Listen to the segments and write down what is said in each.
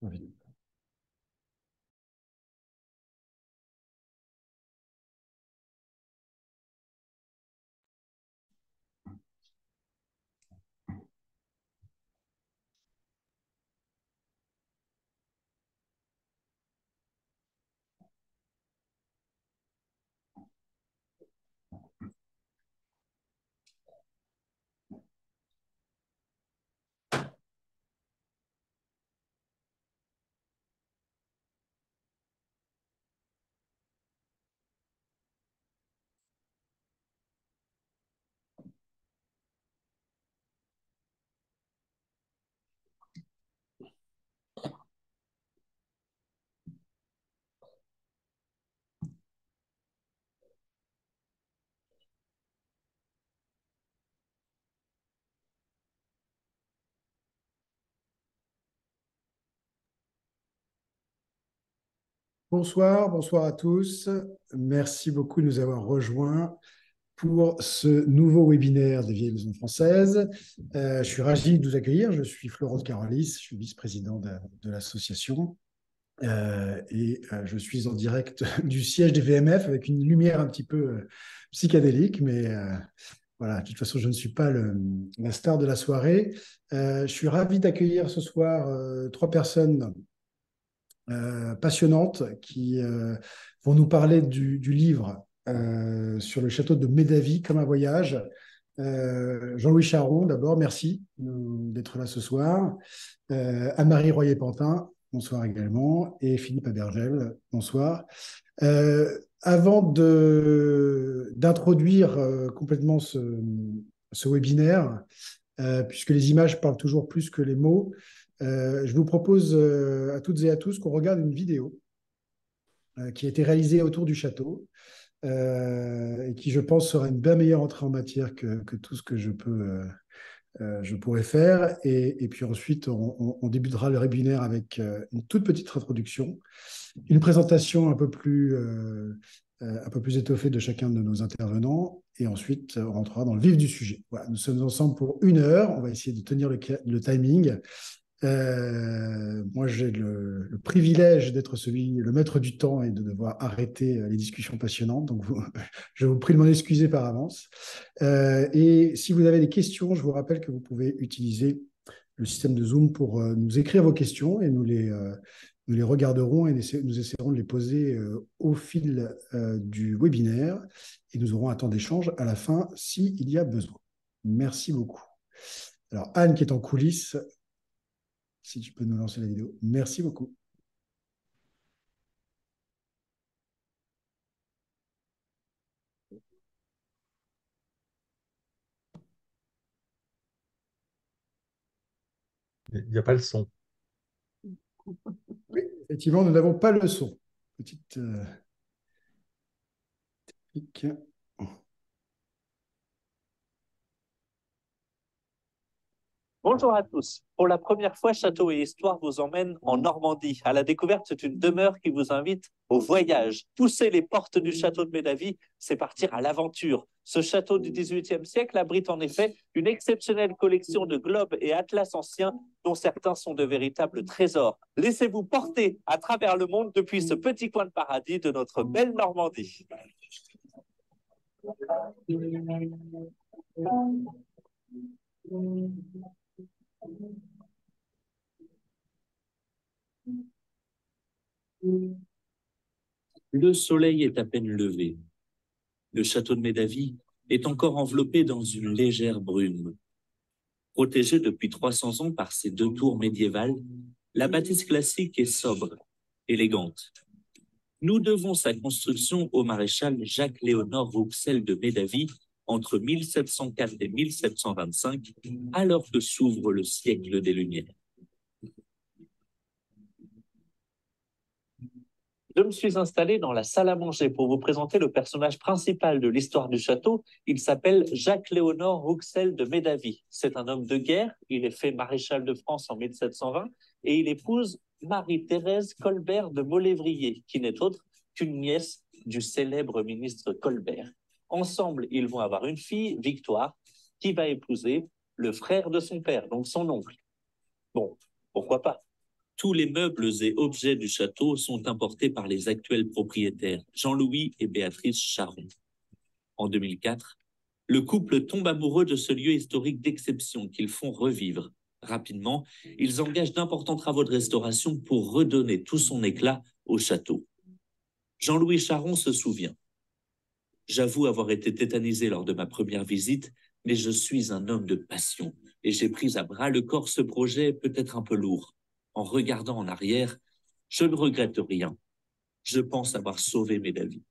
Oui. Bonsoir, bonsoir à tous. Merci beaucoup de nous avoir rejoints pour ce nouveau webinaire des Vieilles Maisons Françaises. Je suis ravi de vous accueillir. Je suis Florent Carolis, je suis vice-président de l'association. Je suis en direct du siège des VMF avec une lumière un petit peu psychédélique, mais voilà, de toute façon, je ne suis pas la star de la soirée. Je suis ravi d'accueillir ce soir trois personnes passionnantes qui vont nous parler du livre sur le château de Médavy comme un voyage. Jean-Louis Charon, d'abord, merci d'être là ce soir. Anne-Marie Royer-Pantin, bonsoir également. Et Philippe Abergel, bonsoir. Avant d'introduire complètement ce webinaire, puisque les images parlent toujours plus que les mots, je vous propose à toutes et à tous qu'on regarde une vidéo qui a été réalisée autour du château et qui, je pense, sera une bien meilleure entrée en matière que tout ce que je pourrais faire. Et puis ensuite, on débutera le webinaire avec une toute petite introduction, une présentation un peu plus étoffée de chacun de nos intervenants. Et ensuite, on rentrera dans le vif du sujet. Voilà, nous sommes ensemble pour 1 heure. On va essayer de tenir le timing. Moi, j'ai le privilège d'être le maître du temps et de devoir arrêter les discussions passionnantes. Donc, je vous prie de m'en excuser par avance. Et si vous avez des questions, je vous rappelle que vous pouvez utiliser le système de Zoom pour nous écrire vos questions et nous les regarderons et nous essaierons de les poser au fil du webinaire. Et nous aurons un temps d'échange à la fin s'il y a besoin. Merci beaucoup. Alors, Anne, qui est en coulisses, si tu peux nous lancer la vidéo. Merci beaucoup. Il n'y a pas le son. Oui, effectivement, nous n'avons pas le son. Petite pique. Bonjour à tous. Pour la première fois, Château et Histoire vous emmène en Normandie, à la découverte d'une demeure qui vous invite au voyage. Pousser les portes du château de Médavy, c'est partir à l'aventure. Ce château du XVIIIe siècle abrite en effet une exceptionnelle collection de globes et atlas anciens, dont certains sont de véritables trésors. Laissez-vous porter à travers le monde depuis ce petit coin de paradis de notre belle Normandie. Le soleil est à peine levé. Le château de Médavy est encore enveloppé dans une légère brume. Protégé depuis 300 ans par ses deux tours médiévales, la bâtisse classique est sobre, élégante. Nous devons sa construction au maréchal Jacques-Léonard Rouxel de Médavy entre 1704 et 1725, alors que s'ouvre le siècle des Lumières. Je me suis installé dans la salle à manger pour vous présenter le personnage principal de l'histoire du château. Il s'appelle Jacques-Léonard Rouxel de Médavy. C'est un homme de guerre. Il est fait maréchal de France en 1720 et il épouse Marie-Thérèse Colbert de Molévrier, qui n'est autre qu'une nièce du célèbre ministre Colbert. Ensemble, ils vont avoir une fille, Victoire, qui va épouser le frère de son père, donc son oncle. Bon, pourquoi pas? Tous les meubles et objets du château sont importés par les actuels propriétaires, Jean-Louis et Béatrice Charon. En 2004, le couple tombe amoureux de ce lieu historique d'exception qu'ils font revivre. Rapidement, ils engagent d'importants travaux de restauration pour redonner tout son éclat au château. Jean-Louis Charon se souvient. J'avoue avoir été tétanisé lors de ma première visite, mais je suis un homme de passion et j'ai pris à bras le corps ce projet peut-être un peu lourd. En regardant en arrière, je ne regrette rien. Je pense avoir sauvé mes vies.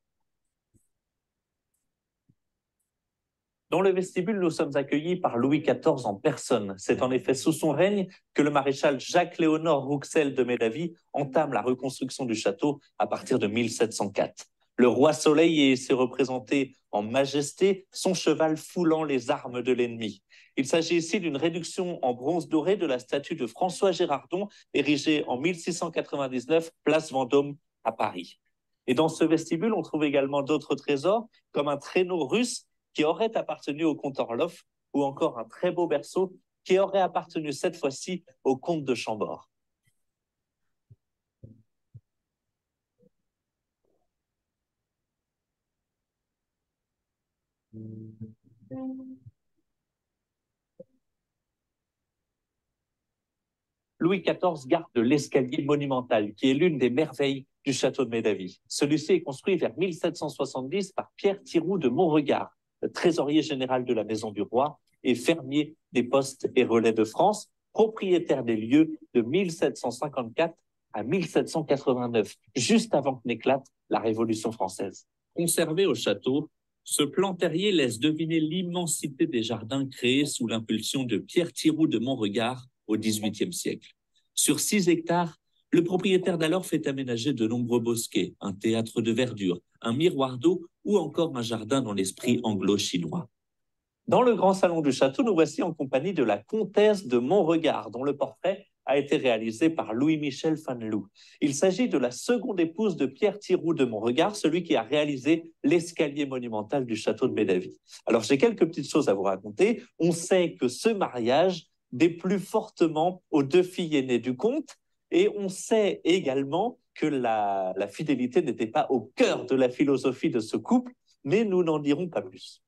Dans le vestibule, nous sommes accueillis par Louis XIV en personne. C'est en effet sous son règne que le maréchal Jacques-Léonard Rouxel de Médavy entame la reconstruction du château à partir de 1704. Le roi Soleil est ici représenté en majesté, son cheval foulant les armes de l'ennemi. Il s'agit ici d'une réduction en bronze doré de la statue de François Gérardon, érigée en 1699, place Vendôme à Paris. Et dans ce vestibule, on trouve également d'autres trésors, comme un traîneau russe qui aurait appartenu au comte Orloff, ou encore un très beau berceau qui aurait appartenu cette fois-ci au comte de Chambord. Louis XIV garde l'escalier monumental, qui est l'une des merveilles du château de Médavy. Celui-ci est construit vers 1770 par Pierre Thiroux de Montregard, le trésorier général de la Maison du Roi et fermier des postes et relais de France, propriétaire des lieux de 1754 à 1789, juste avant que n'éclate la Révolution française. Conservé au château, ce plan terrier laisse deviner l'immensité des jardins créés sous l'impulsion de Pierre Thiroux de Montregard au XVIIIe siècle. Sur 6 hectares, le propriétaire d'alors fait aménager de nombreux bosquets, un théâtre de verdure, un miroir d'eau ou encore un jardin dans l'esprit anglo-chinois. Dans le grand salon du château, nous voici en compagnie de la comtesse de Montregard, dont le portrait a été réalisé par Louis-Michel Fanelou. Il s'agit de la seconde épouse de Pierre Thiroux de Montregard, celui qui a réalisé l'escalier monumental du château de Médavy. Alors, j'ai quelques petites choses à vous raconter. On sait que ce mariage déplut fortement aux 2 filles aînées du comte, et on sait également que la fidélité n'était pas au cœur de la philosophie de ce couple, mais nous n'en dirons pas plus.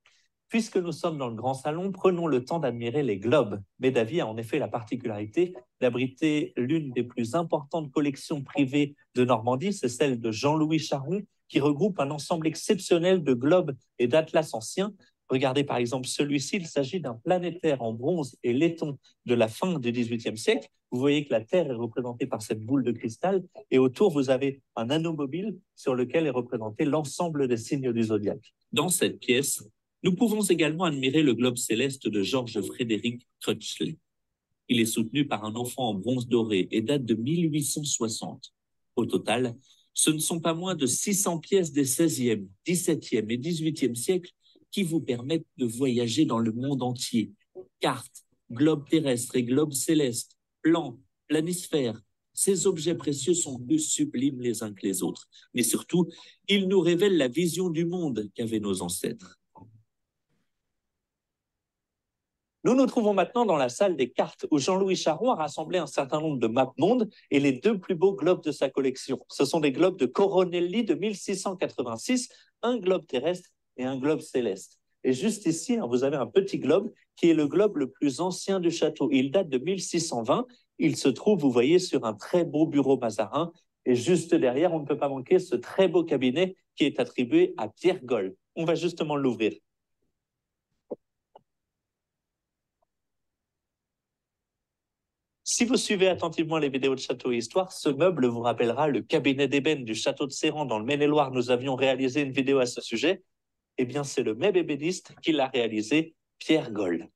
Puisque nous sommes dans le grand salon, prenons le temps d'admirer les globes. Médavy a en effet la particularité d'abriter l'une des plus importantes collections privées de Normandie, c'est celle de Jean-Louis Charon, qui regroupe un ensemble exceptionnel de globes et d'atlas anciens. Regardez par exemple celui-ci, il s'agit d'un planétaire en bronze et laiton de la fin du XVIIIe siècle. Vous voyez que la Terre est représentée par cette boule de cristal et autour, vous avez un anneau mobile sur lequel est représenté l'ensemble des signes du zodiaque. Dans cette pièce, nous pouvons également admirer le globe céleste de Georges Frédéric Crutchley. Il est soutenu par un enfant en bronze doré et date de 1860. Au total, ce ne sont pas moins de 600 pièces des 16e, 17e et 18e siècles qui vous permettent de voyager dans le monde entier. Cartes, globes terrestres et globes célestes, plans, planisphères. Ces objets précieux sont plus sublimes les uns que les autres. Mais surtout, ils nous révèlent la vision du monde qu'avaient nos ancêtres. Nous nous trouvons maintenant dans la salle des cartes où Jean-Louis Charon a rassemblé un certain nombre de maps-mondes et les 2 plus beaux globes de sa collection. Ce sont des globes de Coronelli de 1686, un globe terrestre et un globe céleste. Et juste ici, vous avez un petit globe qui est le globe le plus ancien du château. Il date de 1620. Il se trouve, vous voyez, sur un très beau bureau mazarin. Et juste derrière, on ne peut pas manquer ce très beau cabinet qui est attribué à Pierre Goll. On va justement l'ouvrir. Si vous suivez attentivement les vidéos de Château et Histoire, ce meuble vous rappellera le cabinet d'ébène du château de Séran dans le Maine-et-Loire. Nous avions réalisé une vidéo à ce sujet. Eh bien, c'est le même ébéniste qui l'a réalisé, Pierre Goll.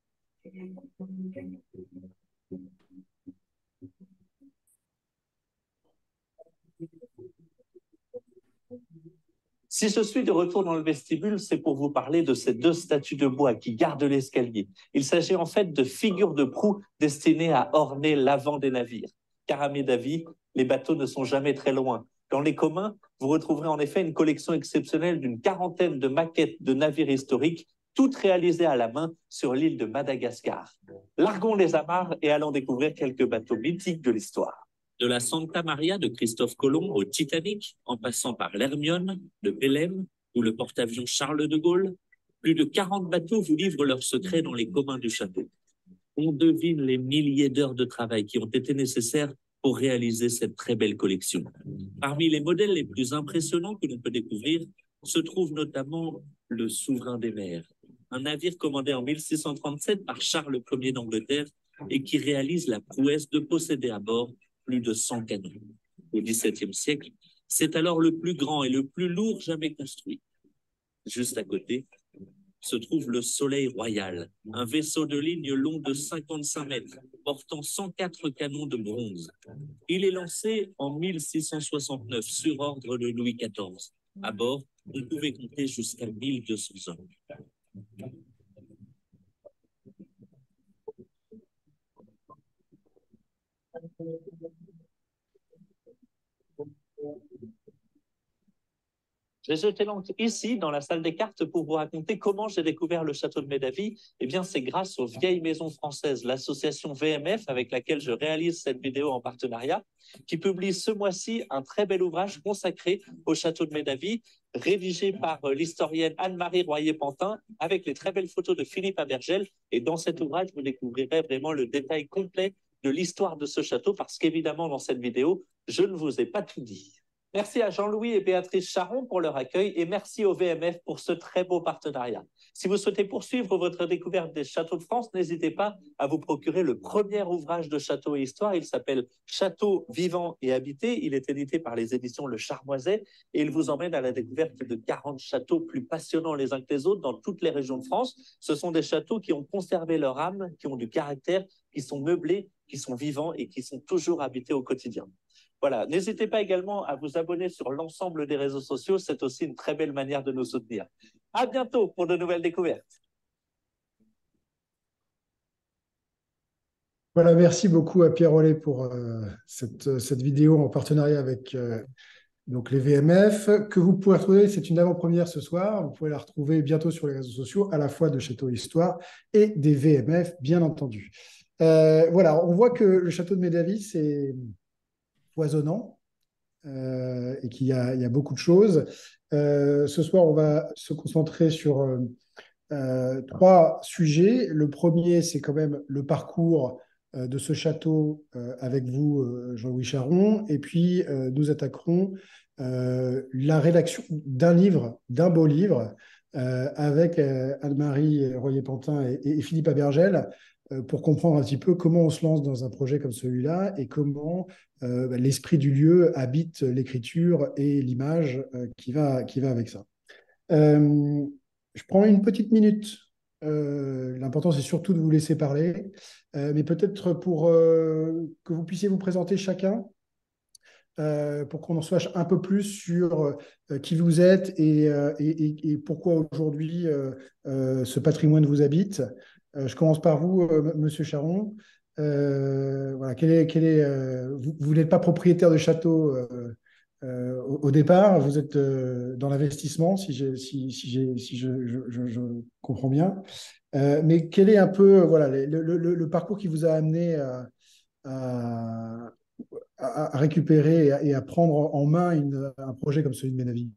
Si je suis de retour dans le vestibule, c'est pour vous parler de ces 2 statues de bois qui gardent l'escalier. Il s'agit en fait de figures de proue destinées à orner l'avant des navires. Car à Médavy, les bateaux ne sont jamais très loin. Dans les communs, vous retrouverez en effet une collection exceptionnelle d'une 40aine de maquettes de navires historiques, toutes réalisées à la main sur l'île de Madagascar. Larguons les amarres et allons découvrir quelques bateaux mythiques de l'histoire. De la Santa Maria de Christophe Colomb au Titanic, en passant par l'Hermione de Pelham ou le porte-avions Charles de Gaulle, plus de 40 bateaux vous livrent leurs secrets dans les communs du château. On devine les milliers d'heures de travail qui ont été nécessaires pour réaliser cette très belle collection. Parmi les modèles les plus impressionnants que l'on peut découvrir se trouve notamment le Souverain des mers, un navire commandé en 1637 par Charles Ier d'Angleterre et qui réalise la prouesse de posséder à bord plus de 100 canons. Au XVIIe siècle, c'est alors le plus grand et le plus lourd jamais construit. Juste à côté se trouve le Soleil Royal, un vaisseau de ligne long de 55 mètres, portant 104 canons de bronze. Il est lancé en 1669 sur ordre de Louis XIV. À bord, on pouvait compter jusqu'à 1200 hommes. J'ai jeté l'encre ici, dans la salle des cartes, pour vous raconter comment j'ai découvert le château de Médavy. Eh bien, c'est grâce aux Vieilles Maisons Françaises, l'association VMF, avec laquelle je réalise cette vidéo en partenariat, qui publie ce mois-ci un très bel ouvrage consacré au château de Médavy, rédigé par l'historienne Anne-Marie Royer-Pantin, avec les très belles photos de Philippe Abergel. Et dans cet ouvrage, vous découvrirez vraiment le détail complet de l'histoire de ce château, parce qu'évidemment, dans cette vidéo, je ne vous ai pas tout dit. Merci à Jean-Louis et Béatrice Charon pour leur accueil et merci au VMF pour ce très beau partenariat. Si vous souhaitez poursuivre votre découverte des châteaux de France, n'hésitez pas à vous procurer le premier ouvrage de Château et Histoire. Il s'appelle Châteaux vivants et habités. Il est édité par les éditions Le Charmoiset et il vous emmène à la découverte de 40 châteaux plus passionnants les uns que les autres dans toutes les régions de France. Ce sont des châteaux qui ont conservé leur âme, qui ont du caractère, qui sont meublés, qui sont vivants et qui sont toujours habités au quotidien. Voilà, n'hésitez pas également à vous abonner sur l'ensemble des réseaux sociaux, c'est aussi une très belle manière de nous soutenir. À bientôt pour de nouvelles découvertes. Voilà, merci beaucoup à Pierre Rollet pour cette vidéo en partenariat avec donc les VMF, que vous pouvez retrouver, c'est une avant-première ce soir, vous pouvez la retrouver bientôt sur les réseaux sociaux, à la fois de Château Histoire et des VMF, bien entendu. Voilà, on voit que le château de Médavy, c'est foisonnant et il y a beaucoup de choses. Ce soir, on va se concentrer sur trois sujets. Le premier, c'est quand même le parcours de ce château avec vous, Jean-Louis Charon. Et puis, nous attaquerons la rédaction d'un livre, d'un beau livre, avec Anne-Marie Royer-Pantin et Philippe Abergel, pour comprendre un petit peu comment on se lance dans un projet comme celui-là et comment l'esprit du lieu habite l'écriture et l'image qui va avec ça. Je prends une petite minute. L'important, c'est surtout de vous laisser parler, mais peut-être pour que vous puissiez vous présenter chacun, pour qu'on en sache un peu plus sur qui vous êtes et pourquoi aujourd'hui ce patrimoine vous habite. Je commence par vous, Monsieur Charon. Voilà, vous n'êtes pas propriétaire de château au départ, vous êtes dans l'investissement, si je comprends bien. Mais quel est un peu voilà, le parcours qui vous a amené à, à récupérer et à prendre en main un projet comme celui de Ménavie?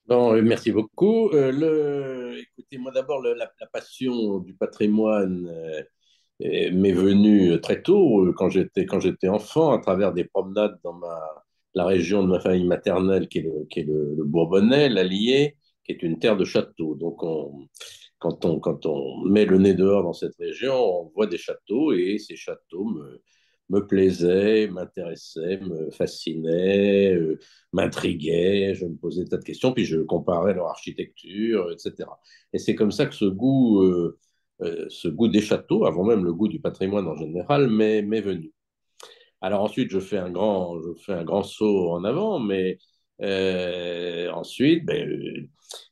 Bon, merci beaucoup. Écoutez, moi d'abord, la passion du patrimoine m'est venue très tôt, quand j'étais enfant, à travers des promenades dans la région de ma famille maternelle, qui est le Bourbonnais, l'Allier, qui est une terre de châteaux. Donc, quand on met le nez dehors dans cette région, on voit des châteaux et ces châteaux me plaisaient, m'intéressaient, me fascinaient, m'intriguaient. Je me posais des tas de questions, puis je comparais leur architecture, etc. Et c'est comme ça que ce goût des châteaux, avant même le goût du patrimoine en général, m'est venu. Alors ensuite, je fais un grand saut en avant, mais ensuite,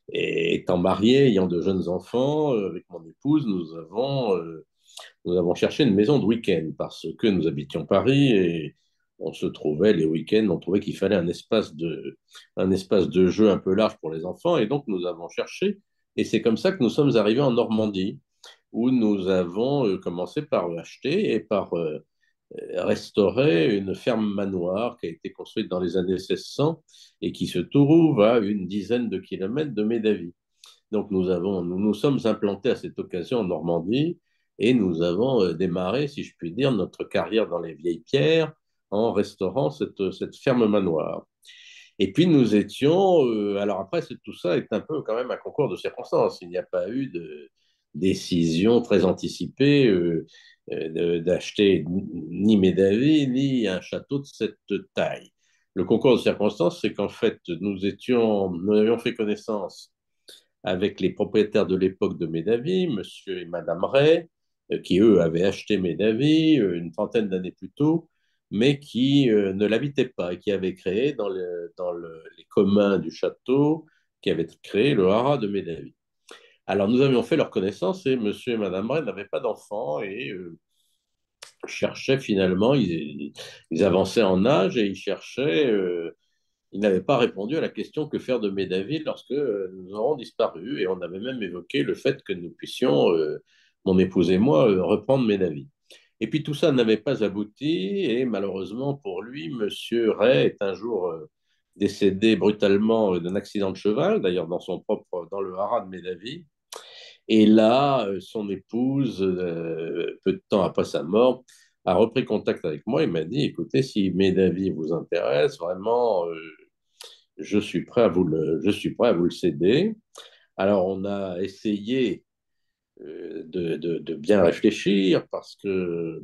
étant marié, ayant de jeunes enfants, avec mon épouse, nous avons cherché une maison de week-end parce que nous habitions Paris et on se trouvait les week-ends, on trouvait qu'il fallait un espace de jeu un peu large pour les enfants et donc nous avons cherché et c'est comme ça que nous sommes arrivés en Normandie où nous avons commencé par acheter et par restaurer une ferme manoir qui a été construite dans les années 1600 et qui se trouve à une dizaine de kilomètres de Médavy. Donc nous nous sommes implantés à cette occasion en Normandie et nous avons démarré, si je puis dire, notre carrière dans les vieilles pierres en restaurant cette ferme manoir. Et puis nous étions, alors après tout ça est un peu quand même un concours de circonstances. Il n'y a pas eu de décision très anticipée d'acheter ni Médavy ni un château de cette taille. Le concours de circonstances, c'est qu'en fait nous avions fait connaissance avec les propriétaires de l'époque de Médavy, monsieur et madame Ray, qui eux avaient acheté Médavy une trentaine d'années plus tôt, mais qui ne l'habitaient pas et qui avaient créé les communs du château, qui avaient créé le haras de Médavy. Alors nous avions fait leur connaissance et monsieur et madame Ray n'avaient pas d'enfants et cherchaient finalement, ils avançaient en âge et ils cherchaient il n'avait pas répondu à la question que faire de Médavy lorsque nous aurons disparu. Et on avait même évoqué le fait que nous puissions, mon épouse et moi, reprendre Médavy. Et puis tout ça n'avait pas abouti. Et malheureusement pour lui, Monsieur Ray est un jour décédé brutalement d'un accident de cheval, d'ailleurs dans le haras de Médavy. Et là, son épouse, peu de temps après sa mort, a repris contact avec moi et m'a dit, écoutez, si Médavy vous intéresse, vraiment, je suis prêt à vous le céder. Alors, on a essayé de bien réfléchir parce que,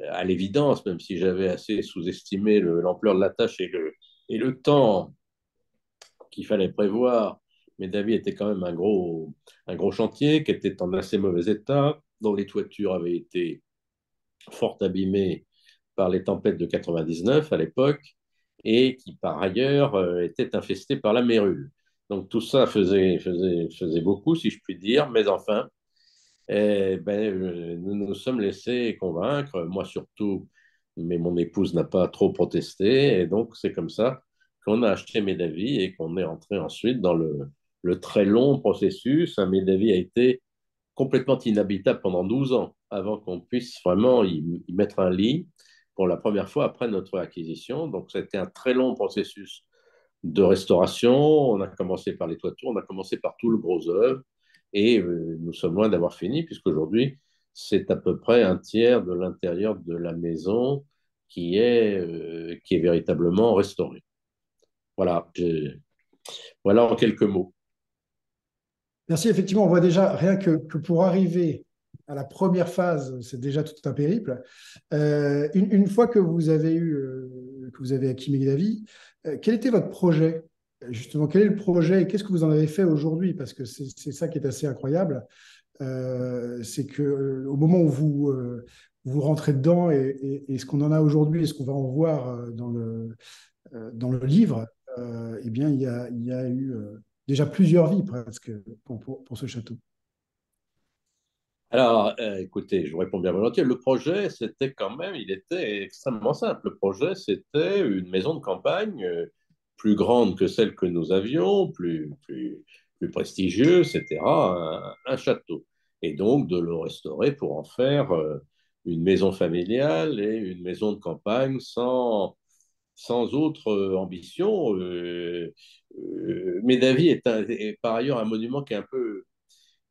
à l'évidence, même si j'avais assez sous-estimé l'ampleur de la tâche et le temps qu'il fallait prévoir, mais David était quand même un gros chantier qui était en assez mauvais état, dont les toitures avaient été fort abîmées par les tempêtes de 99 à l'époque, et qui par ailleurs était infesté par la mérule. Donc tout ça faisait beaucoup, si je puis dire, mais enfin, nous nous sommes laissés convaincre, moi surtout, mais mon épouse n'a pas trop protesté, et donc c'est comme ça qu'on a acheté Médavy et qu'on est entré ensuite dans le très long processus. Un Médavy a été complètement inhabitable pendant 12 ans avant qu'on puisse vraiment y mettre un lit pour la première fois après notre acquisition. Donc, c'était un très long processus de restauration. On a commencé par les toitures, on a commencé par tout le gros œuvre et nous sommes loin d'avoir fini puisqu'aujourd'hui, c'est à peu près un tiers de l'intérieur de la maison qui est véritablement restauré. Voilà, voilà en quelques mots. Merci. Effectivement, on voit déjà rien que pour arriver à la première phase, c'est déjà tout un périple. Une fois que vous avez que vous avez acquis Megalavi, quel était votre projet? Justement, quel est le projet et qu'est-ce que vous en avez fait aujourd'hui? Parce que c'est ça qui est assez incroyable. C'est que au moment où vous rentrez dedans et ce qu'on en a aujourd'hui et ce qu'on va en voir dans le livre, eh bien, il y a eu déjà plusieurs vies presque pour ce château. Alors, écoutez, je vous réponds bien volontiers. Le projet, c'était quand même, il était extrêmement simple. Le projet, c'était une maison de campagne plus grande que celle que nous avions, plus prestigieuse, etc., un château. Et donc, de le restaurer pour en faire une maison familiale et une maison de campagne sans autre ambition. Médavy est par ailleurs un monument qui est un peu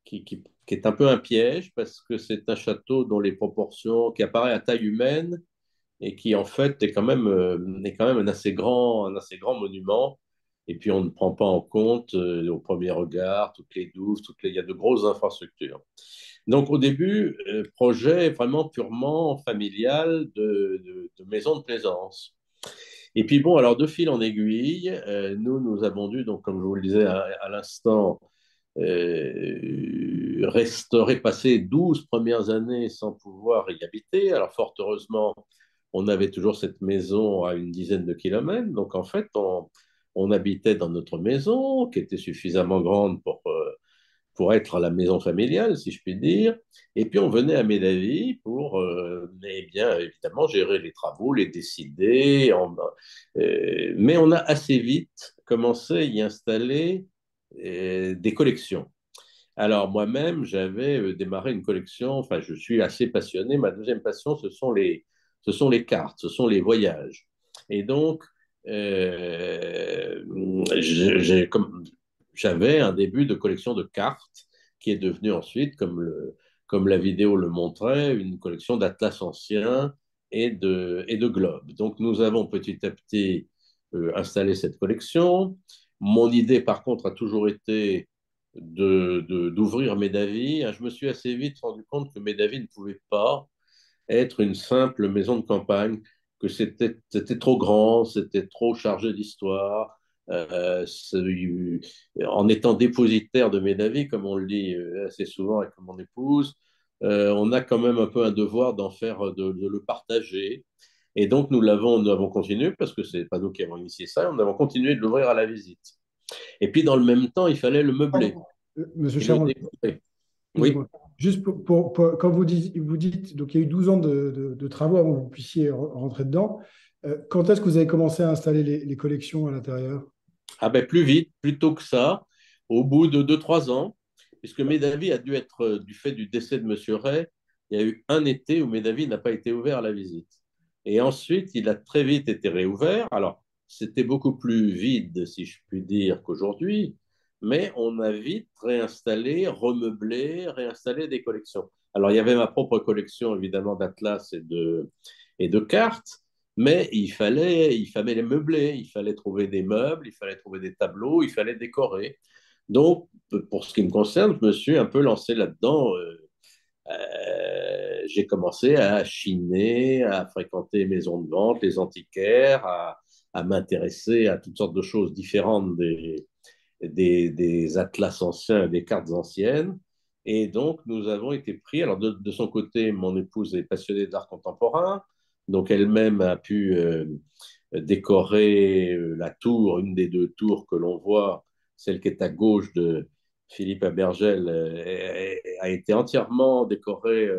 qui est un peu un piège parce que c'est un château dont les proportions, qui apparaît à taille humaine et qui en fait est quand même un assez grand monument. Et puis on ne prend pas en compte au premier regard toutes les douves, il y a de grosses infrastructures. Donc au début, projet vraiment purement familial de maison de plaisance. Et puis bon, alors de fil en aiguille, nous avons dû, donc comme je vous le disais à l'instant, restaurer, passer 12 premières années sans pouvoir y habiter. Alors, fort heureusement, on avait toujours cette maison à une dizaine de kilomètres. Donc, en fait, on habitait dans notre maison, qui était suffisamment grande pour être la maison familiale, si je puis dire. Et puis, on venait à Médavy pour, eh bien, évidemment, gérer les travaux, les décider. Mais on a assez vite commencé à y installer des collections. Alors moi-même, j'avais démarré une collection, enfin je suis assez passionné, ma deuxième passion, ce sont ce sont les cartes, ce sont les voyages. Et donc, j'avais un début de collection de cartes qui est devenu ensuite, comme la vidéo le montrait, une collection d'atlas anciens et de globes. Donc nous avons petit à petit installé cette collection. Mon idée, par contre, a toujours été d'ouvrir Médavy. Je me suis assez vite rendu compte que Médavy ne pouvait pas être une simple maison de campagne, que c'était trop grand, c'était trop chargé d'histoire. En étant dépositaire de Médavy, comme on le dit assez souvent avec mon épouse, on a quand même un peu un devoir d'en faire, de le partager. Et donc, nous avons continué, parce que ce n'est pas nous qui avons initié ça, nous avons continué de l'ouvrir à la visite. Et puis, dans le même temps, il fallait le meubler Pardon, Monsieur et le Charon, décorer. Oui. excusez-moi. Juste quand vous dites, donc il y a eu 12 ans de travaux avant que vous puissiez rentrer dedans. Quand est-ce que vous avez commencé à installer les collections à l'intérieur? Ah ben plus vite, plus tôt que ça, au bout de 2 3 ans, puisque Médavy a dû être, du fait du décès de Monsieur Ray, il y a eu un été où Médavy n'a pas été ouvert à la visite. Et ensuite, il a très vite été réouvert. Alors, c'était beaucoup plus vide, si je puis dire, qu'aujourd'hui, mais on a vite réinstallé, remeublé, réinstallé des collections. Alors, il y avait ma propre collection, évidemment, d'atlas et de cartes, mais il fallait les meubler, il fallait trouver des meubles, il fallait trouver des tableaux, il fallait décorer. Donc, pour ce qui me concerne, je me suis un peu lancé là-dedans. J'ai commencé à chiner, à fréquenter les maisons de vente, les antiquaires, à m'intéresser à toutes sortes de choses différentes des atlas anciens et des cartes anciennes. Et donc, nous avons été pris. Alors, de son côté, mon épouse est passionnée d'art contemporain. Donc, elle-même a pu décorer la tour, une des deux tours que l'on voit, celle qui est à gauche de Philippe Abergel, a été entièrement décorée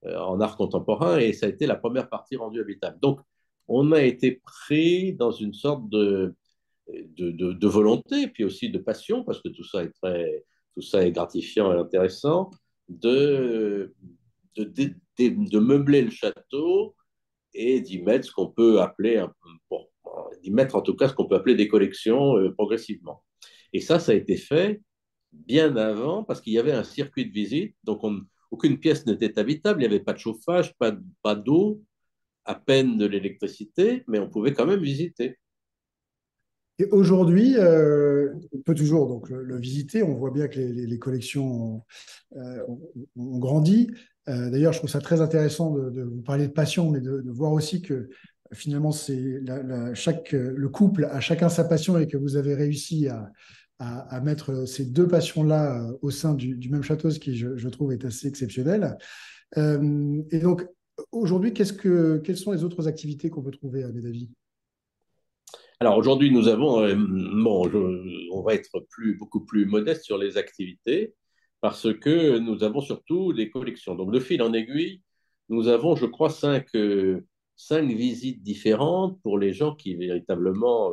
en art contemporain et ça a été la première partie rendue habitable. Donc, on a été pris dans une sorte de volonté, puis aussi de passion, parce que tout ça est gratifiant et intéressant, de meubler le château et d'y mettre ce qu'on peut appeler, d'y mettre en tout cas ce qu'on peut appeler des collections progressivement. Et ça a été fait bien avant, parce qu'il y avait un circuit de visite, donc aucune pièce n'était habitable, il n'y avait pas de chauffage, pas d'eau, à peine de l'électricité, mais on pouvait quand même visiter. Et aujourd'hui, on peut toujours donc, le visiter. On voit bien que les collections ont grandi. D'ailleurs, je trouve ça très intéressant de vous parler de passion, mais de voir aussi que finalement, c'est le couple a chacun sa passion et que vous avez réussi à mettre ces deux passions-là au sein du même château, ce qui, je trouve, est assez exceptionnel. Et donc, aujourd'hui, quelles sont les autres activités qu'on peut trouver à Médavy? Alors aujourd'hui, nous avons, on va être beaucoup plus modeste sur les activités parce que nous avons surtout des collections. Donc de fil en aiguille, nous avons, je crois, cinq visites différentes pour les gens qui véritablement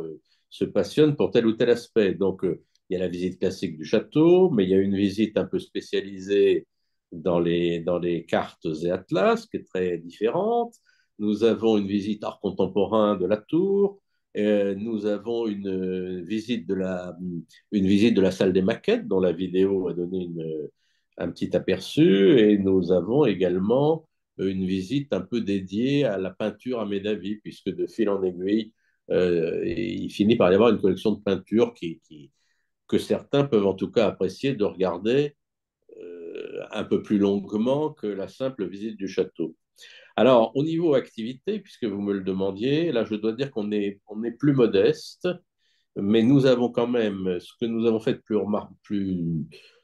se passionnent pour tel ou tel aspect. Donc il y a la visite classique du château, mais il y a une visite un peu spécialisée dans les cartes et atlas, qui est très différente. Nous avons une visite art contemporain de la tour. Nous avons une visite de la salle des maquettes dont la vidéo a donné un petit aperçu et nous avons également une visite un peu dédiée à la peinture à Médavy puisque de fil en aiguille, il finit par y avoir une collection de peintures que certains peuvent en tout cas apprécier de regarder un peu plus longuement que la simple visite du château. Alors, au niveau activité, puisque vous me le demandiez, là, je dois dire on est plus modeste, mais nous avons quand même, ce que nous avons fait de en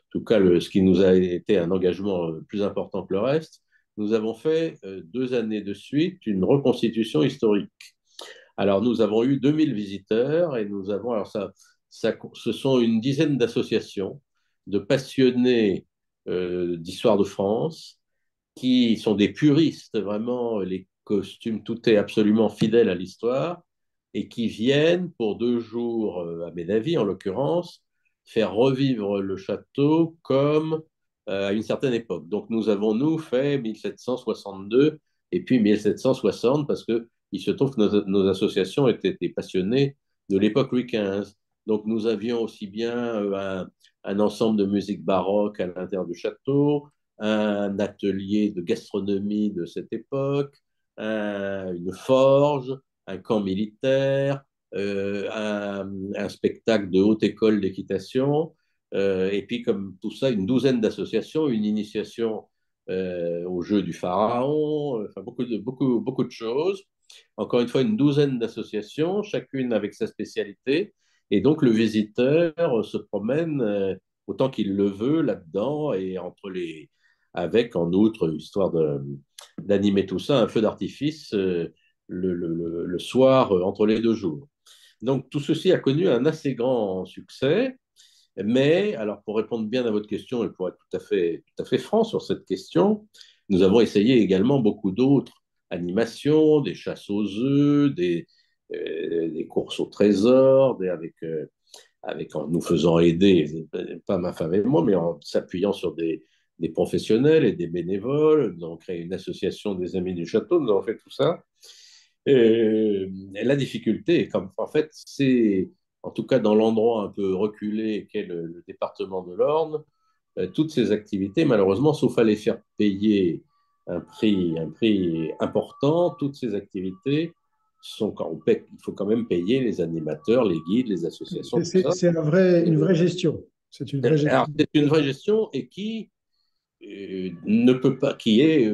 tout cas, ce qui nous a été un engagement plus important que le reste, nous avons fait 2 années de suite une reconstitution historique. Alors, nous avons eu 2000 visiteurs et nous avons, ce sont une dizaine d'associations de passionnés d'histoire de France qui sont des puristes, vraiment, les costumes, tout est absolument fidèle à l'histoire, et qui viennent pour 2 jours, à Médavy en l'occurrence, faire revivre le château comme à une certaine époque. Donc nous avons, nous, fait 1762 et puis 1760, parce qu'il se trouve que nos associations étaient des passionnés de l'époque Louis XV. Donc nous avions aussi bien un ensemble de musique baroque à l'intérieur du château, un atelier de gastronomie de cette époque, une forge, un camp militaire, un spectacle de haute école d'équitation, et puis comme tout ça, une douzaine d'associations, une initiation au jeu du pharaon, enfin beaucoup de choses. Encore une fois, une douzaine d'associations, chacune avec sa spécialité. Et donc, le visiteur se promène autant qu'il le veut là-dedans et avec en outre, histoire d'animer tout ça, un feu d'artifice le soir entre les deux jours. Donc, tout ceci a connu un assez grand succès. Mais, alors, pour répondre bien à votre question et pour être tout à fait franc sur cette question, nous avons essayé également beaucoup d'autres animations, des chasses aux œufs, des courses au trésor, en nous faisant aider, pas ma femme et moi, mais en s'appuyant sur des professionnels et des bénévoles. Nous avons créé une association des Amis du Château, nous avons fait tout ça. Et la difficulté, comme en fait, c'est en tout cas dans l'endroit un peu reculé qu'est le département de l'Orne, toutes ces activités, malheureusement, sauf à les faire payer un prix important, toutes ces activités sont quand on paie, il faut quand même payer les animateurs, les guides, les associations, tout ça. C'est une vraie gestion. C'est une vraie Alors, gestion. c'est une vraie gestion et qui ne peut pas, qui est,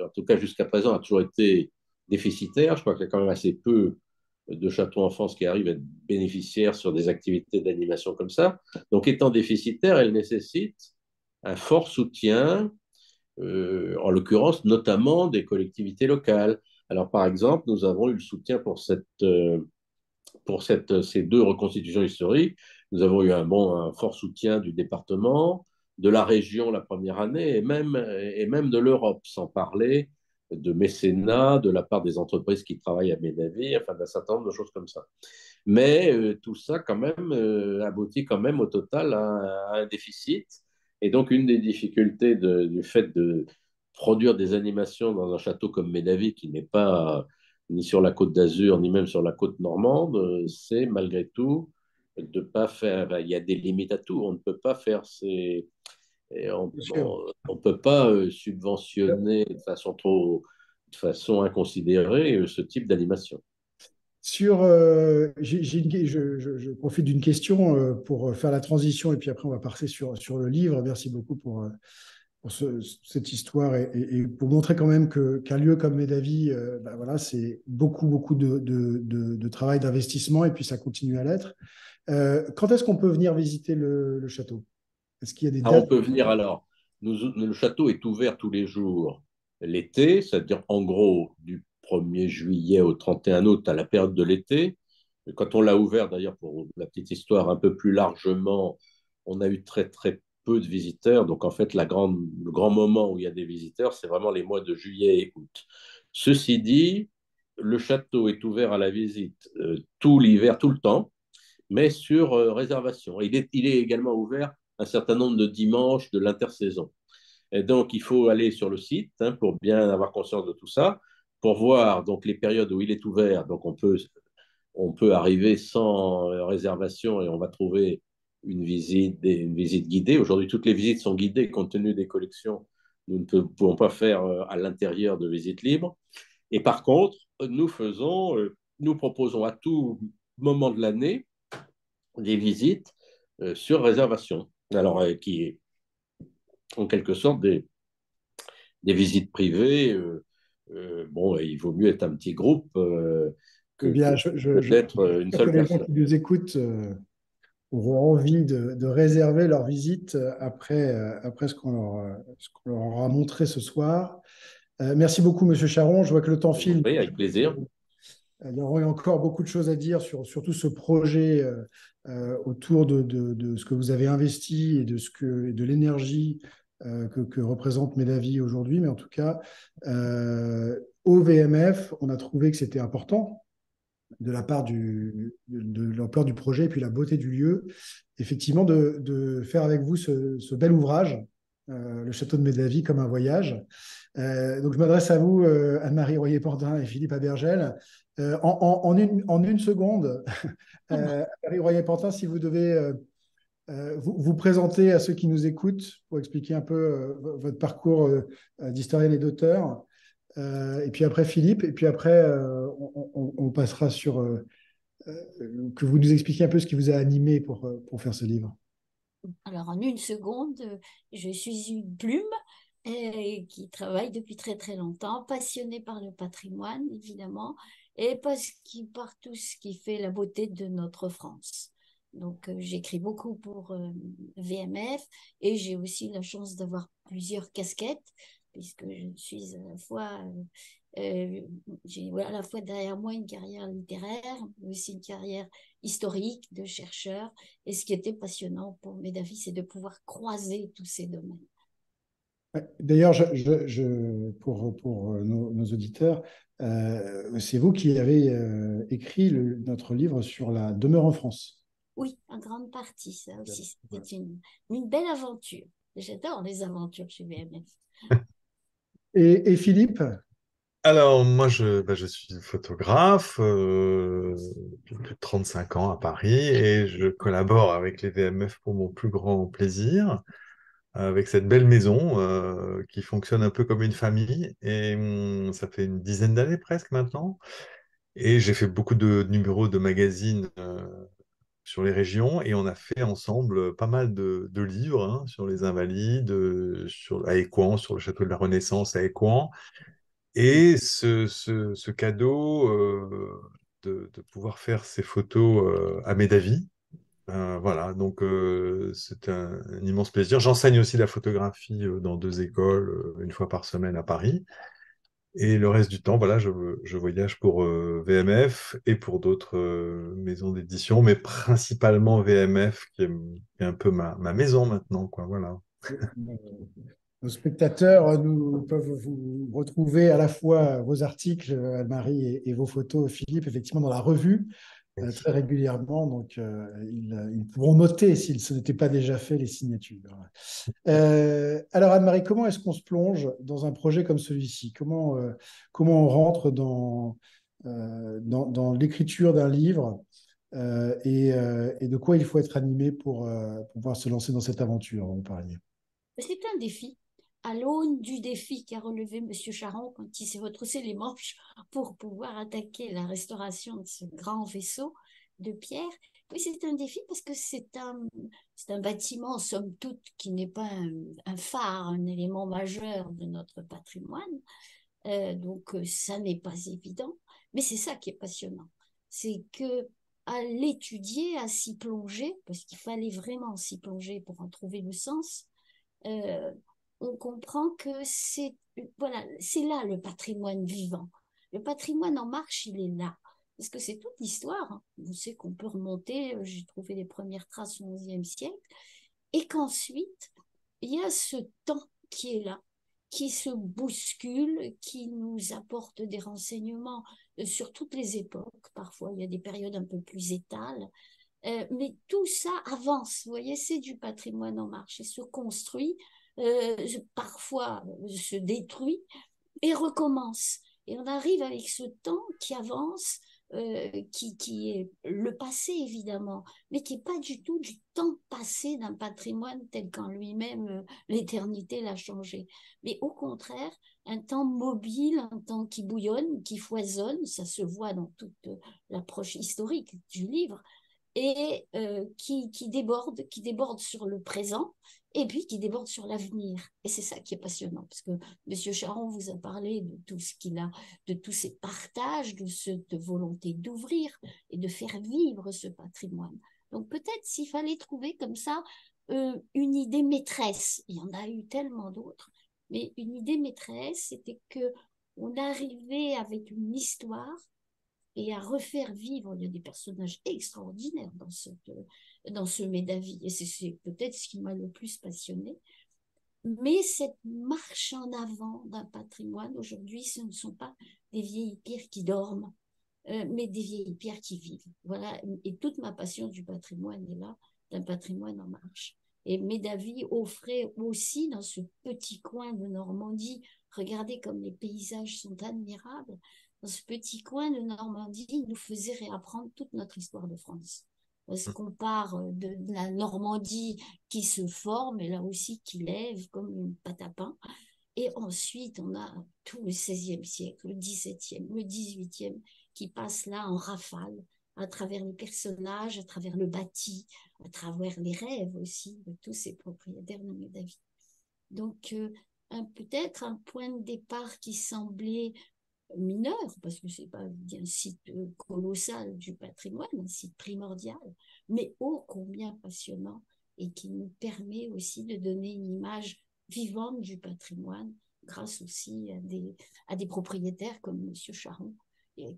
en tout cas jusqu'à présent, a toujours été déficitaire. Je crois qu'il y a quand même assez peu de châteaux en France qui arrivent à être bénéficiaires sur des activités d'animation comme ça. Donc, étant déficitaire, elle nécessite un fort soutien, en l'occurrence notamment des collectivités locales. Alors, par exemple, nous avons eu le soutien ces deux reconstitutions historiques. Nous avons eu un fort soutien du département, de la région la première année et même de l'Europe, sans parler de mécénat de la part des entreprises qui travaillent à Médavie, enfin d'un certain nombre de choses comme ça. Mais tout ça, quand même, aboutit quand même au total à un déficit. Et donc, une des difficultés du fait de produire des animations dans un château comme Médavie, qui n'est pas ni sur la côte d'Azur, ni même sur la côte normande, c'est malgré tout de pas faire. Il y a des limites à tout. On ne peut pas faire Bien sûr. on peut pas subventionner de façon inconsidérée ce type d'animation. Je profite d'une question pour faire la transition et puis après on va passer sur le livre. Merci beaucoup pour cette histoire et pour montrer quand même qu'un lieu comme Médavie, bah voilà, c'est beaucoup de travail, d'investissement et puis ça continue à l'être. Quand est-ce qu'on peut venir visiter le château? Est-ce qu'il y a des Alors, on dates? peut venir alors. Le château est ouvert tous les jours l'été, c'est-à-dire en gros du 1er juillet au 31 août à la période de l'été. Quand on l'a ouvert, d'ailleurs, pour la petite histoire, un peu plus largement, on a eu très peu de visiteurs. Donc, en fait, le grand moment où il y a des visiteurs, c'est vraiment les mois de juillet et août. Ceci dit, le château est ouvert à la visite tout l'hiver, tout le temps, mais sur réservation. Il est également ouvert un certain nombre de dimanches de l'intersaison. Et donc, il faut aller sur le site pour bien avoir conscience de tout ça, pour voir donc les périodes où il est ouvert. Donc, on peut arriver sans réservation et on va trouver une visite guidée. Aujourd'hui, toutes les visites sont guidées compte tenu des collections. Nous ne pouvons pas faire à l'intérieur de visites libres. Et par contre, nous proposons à tout moment de l'année des visites sur réservation. Alors, qui est en quelque sorte des visites privées. Bon, il vaut mieux être un petit groupe Eh bien, je suis d'être une sûr que seule les gens personne. qui nous écoutent auront envie de réserver leur visite après ce qu'on leur aura montré ce soir. Merci beaucoup, Monsieur Charon. Je vois que le temps Je vous en file. prie, avec plaisir. Il y aurait encore beaucoup de choses à dire sur tout ce projet autour de ce que vous avez investi et de l'énergie que représente Médavie aujourd'hui. Mais en tout cas, au VMF, on a trouvé que c'était important de la part de l'ampleur du projet et puis la beauté du lieu, effectivement, de faire avec vous ce bel ouvrage, le château de Médavie comme un voyage. Donc, je m'adresse à vous, Anne-Marie Royer-Portin et Philippe Abergel. En une seconde, Anne-Marie Royer-Portin, si vous devez vous présenter à ceux qui nous écoutent pour expliquer un peu votre parcours d'historienne et d'auteur. Et puis après, Philippe, et puis après, on passera sur que vous nous expliquiez un peu ce qui vous a animé pour faire ce livre. Alors, en une seconde, je suis une plume qui travaille depuis très très longtemps, passionnée par le patrimoine, évidemment, et par tout ce qui fait la beauté de notre France. Donc, j'écris beaucoup pour VMF et j'ai aussi la chance d'avoir plusieurs casquettes, puisque je suis à la fois j'ai à la fois derrière moi une carrière littéraire, mais aussi une carrière historique de chercheur. Et ce qui était passionnant pour Médavie, c'est de pouvoir croiser tous ces domaines. D'ailleurs, pour nos auditeurs, c'est vous qui avez écrit notre livre sur la demeure en France. Oui, en grande partie, ça aussi. C'était une belle aventure. J'adore les aventures chez VMF. Et Philippe? Alors, moi, je suis photographe depuis plus de 35 ans à Paris et je collabore avec les VMF pour mon plus grand plaisir, avec cette belle maison qui fonctionne un peu comme une famille. Et ça fait une dizaine d'années presque maintenant. Et j'ai fait beaucoup de numéros de magazines sur les régions et on a fait ensemble pas mal de livres hein, sur les Invalides, à Écouen, sur le château de la Renaissance à Écouen. Et ce cadeau de pouvoir faire ces photos à Médavie, voilà, donc c'est un immense plaisir. J'enseigne aussi la photographie dans 2 écoles, une fois par semaine à Paris. Et le reste du temps, voilà, je voyage pour VMF et pour d'autres maisons d'édition, mais principalement VMF qui est un peu ma maison maintenant, quoi, voilà. Nos spectateurs peuvent vous retrouver à la fois vos articles, Anne-Marie, et vos photos, Philippe, effectivement, dans la revue, très régulièrement. Donc, ils pourront noter, s'il ce n'était pas déjà fait, les signatures. Alors, Anne-Marie, comment est-ce qu'on se plonge dans un projet comme celui-ci? Comment on rentre dans l'écriture d'un livre et de quoi il faut être animé pour pouvoir se lancer dans cette aventure dont vous parliez? C'est un défi. À l'aune du défi qu'a relevé M. Charon quand il s'est retroussé les manches pour pouvoir attaquer la restauration de ce grand vaisseau de pierre. Oui, c'est un défi parce que c'est un bâtiment, somme toute, qui n'est pas un phare, un élément majeur de notre patrimoine. Donc, ça n'est pas évident. Mais c'est ça qui est passionnant. C'est que à l'étudier, à s'y plonger, parce qu'il fallait vraiment s'y plonger pour en trouver le sens, euh, on comprend que voilà, c'est là le patrimoine vivant. Le patrimoine en marche, il est là. Parce que c'est toute l'histoire. Hein. On sait qu'on peut remonter, j'ai trouvé les premières traces au XIe siècle, et qu'ensuite, il y a ce temps qui est là, qui se bouscule, qui nous apporte des renseignements sur toutes les époques. Parfois, il y a des périodes un peu plus étales, mais tout ça avance, vous voyez, c'est du patrimoine en marche et se construit, parfois se détruit et recommence. Et on arrive avec ce temps qui avance, qui est le passé évidemment, mais qui n'est pas du tout du temps passé d'un patrimoine tel qu'en lui-même l'éternité l'a changé. Mais au contraire, un temps mobile, un temps qui bouillonne, qui foisonne, ça se voit dans toute l'approche historique du livre, et qui déborde sur le présent et puis qui déborde sur l'avenir. Et c'est ça qui est passionnant, parce que M. Charon vous a parlé de tout ce qu'il a, de tous ces partages, de cette volonté d'ouvrir et de faire vivre ce patrimoine. Donc peut-être s'il fallait trouver comme ça une idée maîtresse, il y en a eu tellement d'autres, mais une idée maîtresse, c'était que on arrivait avec une histoire et à refaire vivre. Il y a des personnages extraordinaires dans ce Médavie. Et c'est peut-être ce qui m'a le plus passionné. Mais cette marche en avant d'un patrimoine, aujourd'hui, ce ne sont pas des vieilles pierres qui dorment, mais des vieilles pierres qui vivent. Voilà. Et toute ma passion du patrimoine est là, d'un patrimoine en marche. Et Médavy offrait aussi dans ce petit coin de Normandie, regardez comme les paysages sont admirables, dans ce petit coin de Normandie, il nous faisait réapprendre toute notre histoire de France. Parce qu'on part de la Normandie qui se forme, et là aussi qui lève comme une pâte à pain. Et ensuite, on a tout le XVIe siècle, le XVIIe, le XVIIIe, qui passe là en rafale, à travers les personnages, à travers le bâti, à travers les rêves aussi de tous ces propriétaires de Médavy. Donc, peut-être un point de départ qui semblait mineur, parce que c'est pas un site colossal du patrimoine, un site primordial, mais ô combien passionnant et qui nous permet aussi de donner une image vivante du patrimoine grâce aussi à des propriétaires comme Monsieur Charon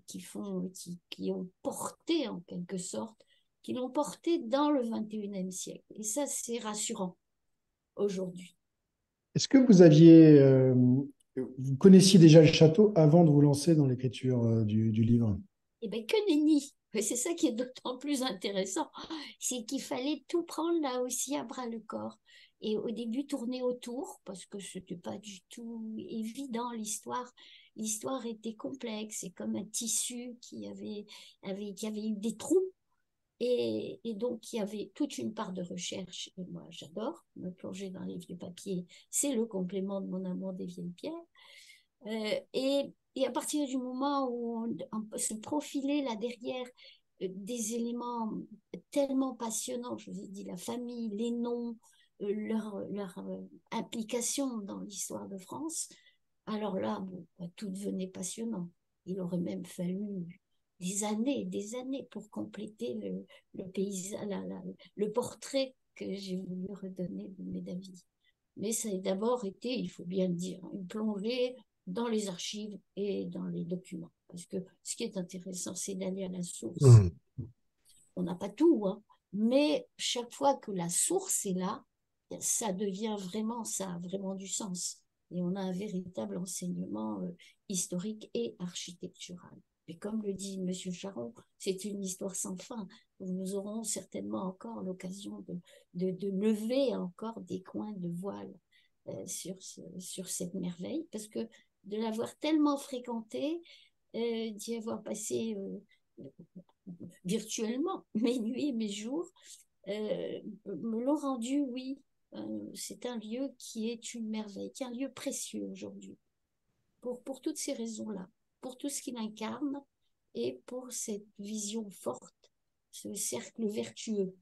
qui ont porté en quelque sorte, qui l'ont porté dans le 21e siècle. Et ça, c'est rassurant aujourd'hui. Est-ce que vous connaissiez déjà le château avant de vous lancer dans l'écriture du livre? Eh bien, que nenni! C'est ça qui est d'autant plus intéressant, c'est qu'il fallait tout prendre là aussi à bras le corps. Et au début, tourner autour, parce que ce n'était pas du tout évident, l'histoire. L'histoire était complexe, c'est comme un tissu qui avait eu des trous. Et donc, il y avait toute une part de recherche. Et moi, j'adore me plonger dans les vieux papiers. C'est le complément de mon amour des vieilles pierres. Et à partir du moment où on se profilait là derrière des éléments tellement passionnants, je vous ai dit la famille, les noms, leur implication dans l'histoire de France, alors là, bon, tout devenait passionnant. Il aurait même fallu des années pour compléter le paysage, le portrait que j'ai voulu redonner de Médavy. Mais ça a d'abord été, il faut bien le dire, une plongée dans les archives et dans les documents. Parce que ce qui est intéressant, c'est d'aller à la source. On n'a pas tout, hein, mais chaque fois que la source est là, ça devient vraiment, ça a vraiment du sens. Et on a un véritable enseignement historique et architectural. Et comme le dit M. Charon, c'est une histoire sans fin. Nous aurons certainement encore l'occasion de lever encore des coins de voile sur cette merveille, parce que de l'avoir tellement fréquenté, d'y avoir passé virtuellement mes nuits et mes jours, me l'ont rendu, oui, c'est un lieu qui est une merveille, qui est un lieu précieux aujourd'hui, pour toutes ces raisons-là, pour tout ce qu'il incarne et pour cette vision forte, ce cercle vertueux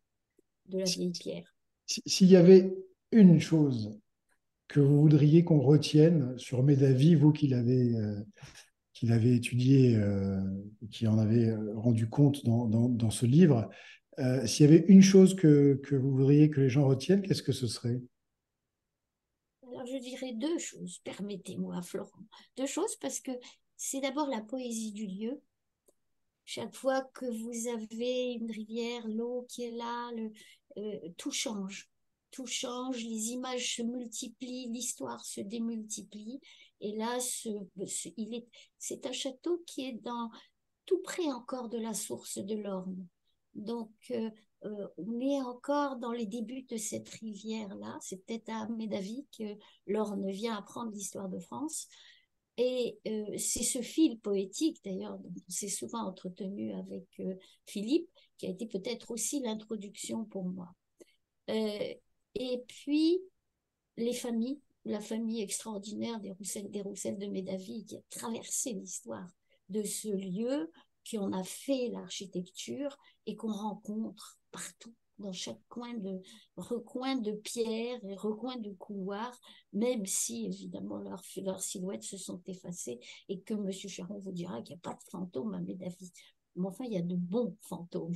de la vieille pierre. S'il y avait une chose que vous voudriez qu'on retienne sur Médavy, vous qui l'avez étudié, qui en avez rendu compte dans ce livre, s'il y avait une chose que vous voudriez que les gens retiennent, qu'est-ce que ce serait? Alors, je dirais deux choses, permettez-moi, Florent. Deux choses, parce que c'est d'abord la poésie du lieu. Chaque fois que vous avez une rivière, l'eau qui est là, tout change. Tout change, les images se multiplient, l'histoire se démultiplie. Et là, c'est un château qui est tout près encore de la source de l'Orne. Donc, on est encore dans les débuts de cette rivière-là. C'est peut-être à Médavy que l'Orne vient apprendre l'histoire de France. Et c'est ce fil poétique, d'ailleurs, dont on s'est souvent entretenu avec Philippe, qui a été peut-être aussi l'introduction pour moi. Et puis, les familles, la famille extraordinaire des Roussel de Médavy, qui a traversé l'histoire de ce lieu, qui en a fait l'architecture et qu'on rencontre partout, dans chaque recoin de pierre et recoin de couloir, même si, évidemment, leurs silhouettes se sont effacées et que M. Charon vous dira qu'il n'y a pas de fantômes à Médavy. Mais enfin, il y a de bons fantômes.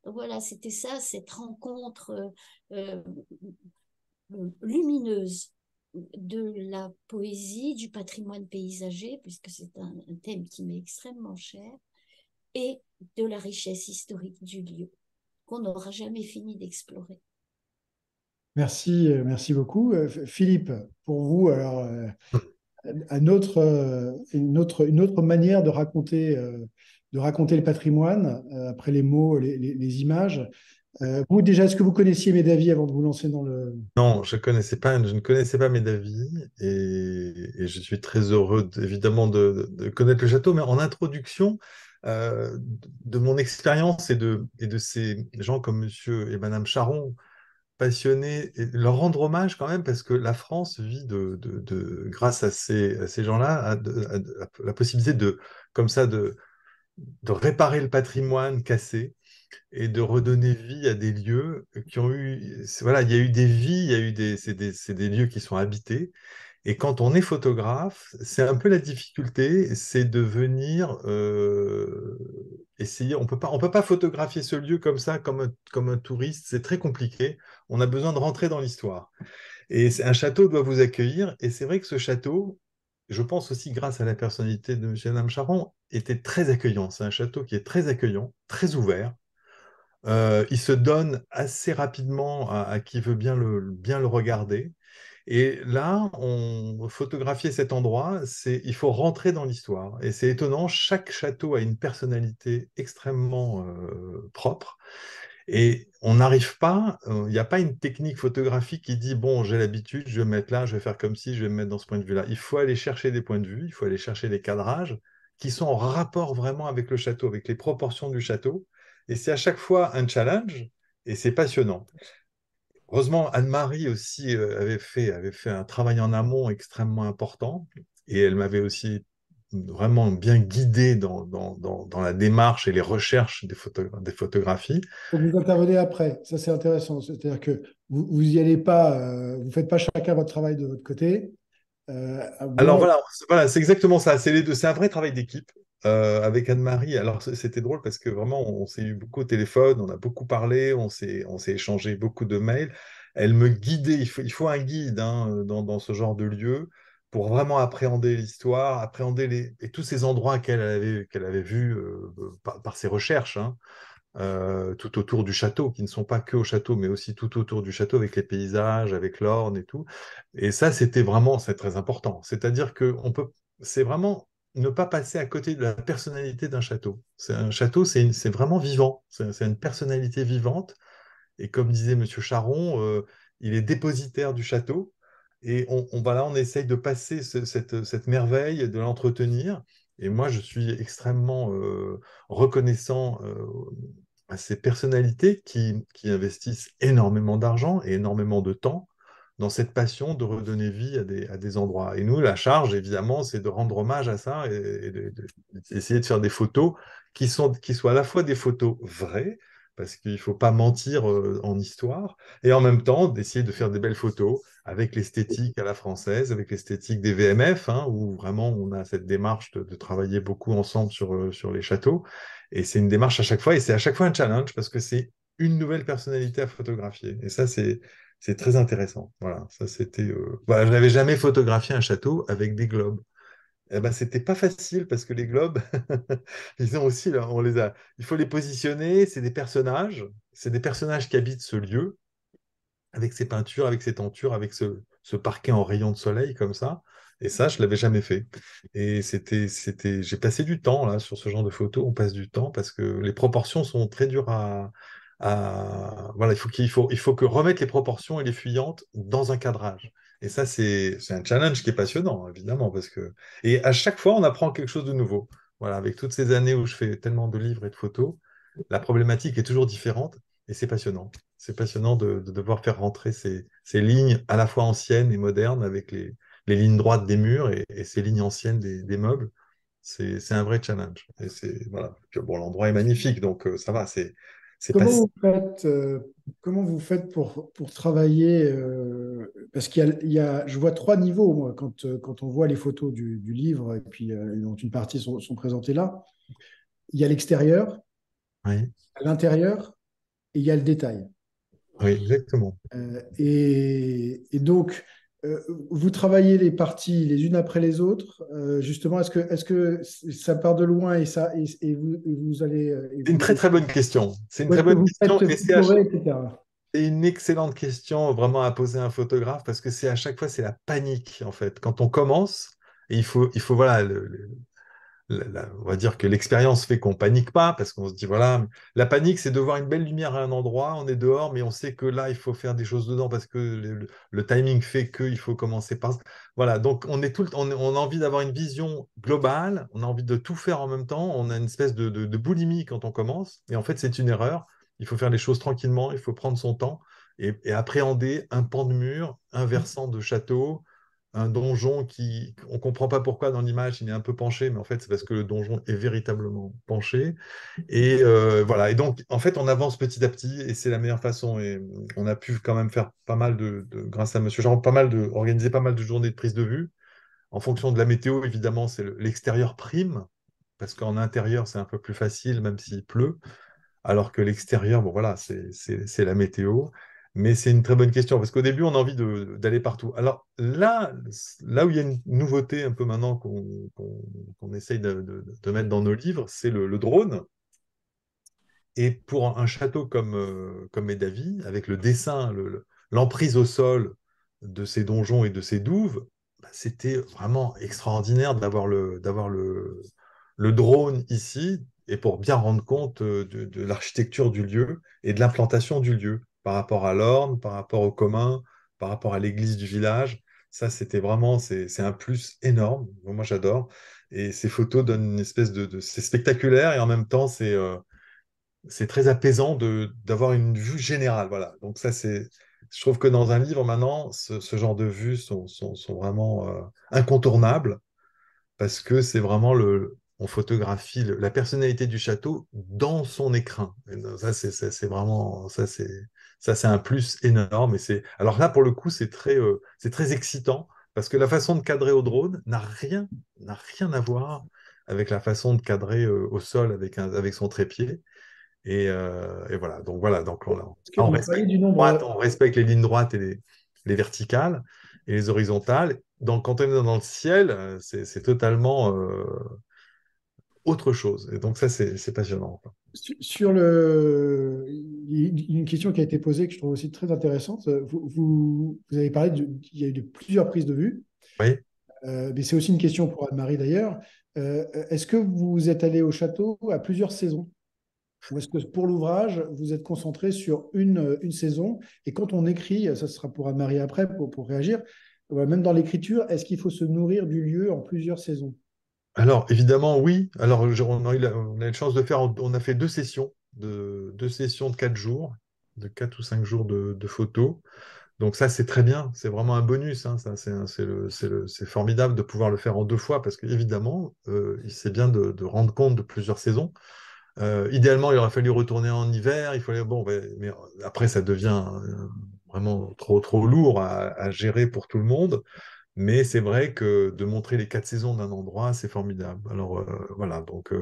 Donc voilà, c'était ça, cette rencontre lumineuse de la poésie, du patrimoine paysager, puisque c'est un thème qui m'est extrêmement cher, et de la richesse historique du lieu, qu'on n'aura jamais fini d'explorer. Merci beaucoup. Philippe, pour vous, alors, une autre manière de raconter le patrimoine, après les mots, les images, Vous, déjà, est-ce que vous connaissiez Médavy avant de vous lancer dans le... Non, je ne connaissais pas Médavy et je suis très heureux, évidemment, de connaître le château. Mais en introduction, de mon expérience et de ces gens comme Monsieur et Madame Charon, passionnés, et leur rendre hommage quand même, parce que la France vit grâce à ces gens-là, la possibilité comme ça, de réparer le patrimoine cassé et de redonner vie à des lieux qui ont eu, voilà, il y a eu des vies, il y a eu c'est des lieux qui sont habités. Et quand on est photographe, c'est un peu la difficulté, c'est de venir essayer. On peut pas photographier ce lieu comme ça, comme un touriste. C'est très compliqué. On a besoin de rentrer dans l'histoire. Et un château doit vous accueillir. Et c'est vrai que ce château, je pense aussi grâce à la personnalité de M. et Mme Charon, était très accueillant. C'est un château qui est très accueillant, très ouvert. Il se donne assez rapidement à qui veut bien le regarder. Et là, on photographier cet endroit, il faut rentrer dans l'histoire. Et c'est étonnant, chaque château a une personnalité extrêmement propre. Et on n'arrive pas, il n'y a pas une technique photographique qui dit, bon, j'ai l'habitude, je vais me mettre là, je vais faire comme si, je vais me mettre dans ce point de vue-là. Il faut aller chercher des points de vue, il faut aller chercher des cadrages qui sont en rapport vraiment avec le château, avec les proportions du château. Et c'est à chaque fois un challenge et c'est passionnant. Heureusement, Anne-Marie aussi avait fait un travail en amont extrêmement important et elle m'avait aussi vraiment bien guidé dans la démarche et les recherches des photographies. Donc, vous intervenez après. Ça, c'est intéressant. C'est-à-dire que vous y allez pas, vous faites pas chacun votre travail de votre côté. Alors Moi, voilà, c'est exactement ça. C'est les deux. C'est un vrai travail d'équipe avec Anne-Marie. Alors c'était drôle parce que vraiment, on s'est eu beaucoup au téléphone, on a beaucoup parlé, on s'est échangé beaucoup de mails. Elle me guidait. Il faut un guide hein, dans ce genre de lieu pour vraiment appréhender l'histoire, appréhender et tous ces endroits qu'elle avait vus par ses recherches. Hein, tout autour du château, qui ne sont pas que au château, mais aussi tout autour du château, avec les paysages, avec l'orne et tout. Et ça, c'est très important. C'est-à-dire que c'est vraiment ne pas passer à côté de la personnalité d'un château. Un château, c'est vraiment vivant. C'est une personnalité vivante. Et comme disait Monsieur Charon, il est dépositaire du château. Et voilà, on essaye de passer cette merveille, de l'entretenir. Et moi, je suis extrêmement reconnaissant à ces personnalités qui investissent énormément d'argent et énormément de temps dans cette passion de redonner vie à des endroits. Et nous, la charge, évidemment, c'est de rendre hommage à ça et d'essayer de faire des photos qui soient à la fois des photos vraies, parce qu'il ne faut pas mentir en histoire, et en même temps d'essayer de faire des belles photos avec l'esthétique à la française, avec l'esthétique des VMF, hein, où vraiment on a cette démarche de travailler beaucoup ensemble sur les châteaux. Et c'est une démarche à chaque fois, et c'est à chaque fois un challenge, parce que c'est une nouvelle personnalité à photographier. Et ça, c'est très intéressant. Voilà, ça c'était. Voilà, je n'avais jamais photographié un château avec des globes. Eh ben, c'était pas facile parce que les globes, ils ont aussi, là, il faut les positionner. C'est des personnages qui habitent ce lieu avec ses peintures, avec ses tentures, avec ce parquet en rayon de soleil comme ça. Et ça, je l'avais jamais fait. Et j'ai passé du temps là sur ce genre de photos. On passe du temps parce que les proportions sont très dures voilà, il faut que remettre les proportions et les fuyantes dans un cadrage. Et ça, c'est un challenge qui est passionnant, évidemment, et à chaque fois, on apprend quelque chose de nouveau. Voilà, avec toutes ces années où je fais tellement de livres et de photos, la problématique est toujours différente et c'est passionnant. C'est passionnant de devoir faire rentrer ces lignes à la fois anciennes et modernes avec les lignes droites des murs et ces lignes anciennes des meubles. C'est un vrai challenge. Et voilà. Puis, bon, l'endroit est magnifique, donc ça va. C'est pas comment si- vous faites, pour travailler parce je vois trois niveaux, moi, quand on voit les photos du livre, et puis dont une partie sont présentées là. Il y a l'extérieur, Oui, l'intérieur, et il y a le détail. oui, exactement. Et donc, vous travaillez les parties les unes après les autres. Justement, est-ce que ça part de loin et vous allez C'est une très très bonne question. C'est une ou est-ce très que bonne vous question faites et picorer, etc. c'est une excellente question vraiment à poser à un photographe parce que à chaque fois c'est la panique en fait. Quand on commence, et il faut voilà on va dire que l'expérience fait qu'on panique pas, parce qu'on se dit, voilà, la panique, c'est de voir une belle lumière à un endroit, on est dehors, mais on sait que là, il faut faire des choses dedans, parce que le timing fait qu'il faut commencer par... Voilà, donc on est on a envie d'avoir une vision globale, on a envie de tout faire en même temps, on a une espèce de boulimie quand on commence, et en fait, c'est une erreur. Il faut faire les choses tranquillement, il faut prendre son temps et appréhender un pan de mur, un versant de château, un donjon qui, on ne comprend pas pourquoi dans l'image il est un peu penché, mais en fait c'est parce que le donjon est véritablement penché. Et voilà, et donc en fait on avance petit à petit et c'est la meilleure façon. Et on a pu quand même faire pas mal grâce à Monsieur Jean, organiser pas mal de journées de prise de vue. En fonction de la météo, évidemment, c'est l'extérieur prime, parce qu'en intérieur c'est un peu plus facile, même s'il pleut. Alors que l'extérieur, bon voilà, c'est la météo. Mais c'est une très bonne question, parce qu'au début, on a envie d'aller partout. Alors là où il y a une nouveauté un peu maintenant qu'on essaye de mettre dans nos livres, c'est le drone. Et pour un château comme Médavy, avec le dessin, l'emprise au sol de ces donjons et de ces douves, bah, c'était vraiment extraordinaire le drone ici, et pour bien rendre compte de l'architecture du lieu et de l'implantation du lieu par rapport à l'Orne, par rapport au commun, par rapport à l'église du village. Ça, c'était vraiment, c'est un plus énorme. Moi, j'adore. Et ces photos donnent une espèce c'est spectaculaire et en même temps, c'est très apaisant d'avoir une vue générale. Voilà. Donc ça, je trouve que dans un livre maintenant, ce genre de vues sont vraiment incontournables parce que c'est vraiment on photographie la personnalité du château dans son écrin. Et donc, ça, c'est vraiment, ça, c'est un plus énorme. Alors là, pour le coup, c'est très excitant parce que la façon de cadrer au drone n'a rien à voir avec la façon de cadrer au sol avec son trépied. Et voilà, donc Est-ce que vous parlez du nombre? on respecte les lignes droites et les verticales et les horizontales. Donc quand on est dans le ciel, c'est totalement autre chose. Et donc ça, c'est passionnant, quoi. Sur une question qui a été posée que je trouve aussi très intéressante. Vous avez parlé il y a eu plusieurs prises de vue, Oui. mais c'est aussi une question pour Anne-Marie d'ailleurs. Est-ce que vous êtes allé au château à plusieurs saisons? Ou est-ce que pour l'ouvrage, vous êtes concentré sur une saison? Et quand on écrit, ça sera pour Anne-Marie après, pour réagir, même dans l'écriture, est-ce qu'il faut se nourrir du lieu en plusieurs saisons? Alors évidemment, oui. Alors on a eu la chance on a fait deux sessions de 4 jours, de 4 ou 5 jours de photos. Donc ça, c'est très bien, c'est vraiment un bonus, hein, ça, c'est formidable de pouvoir le faire en 2 fois, parce qu'évidemment, c'est bien de rendre compte de plusieurs saisons. Idéalement, il aurait fallu retourner en hiver, il fallait, bon, mais après, ça devient vraiment trop lourd à gérer pour tout le monde. Mais c'est vrai que de montrer les 4 saisons d'un endroit, c'est formidable. Alors voilà, donc,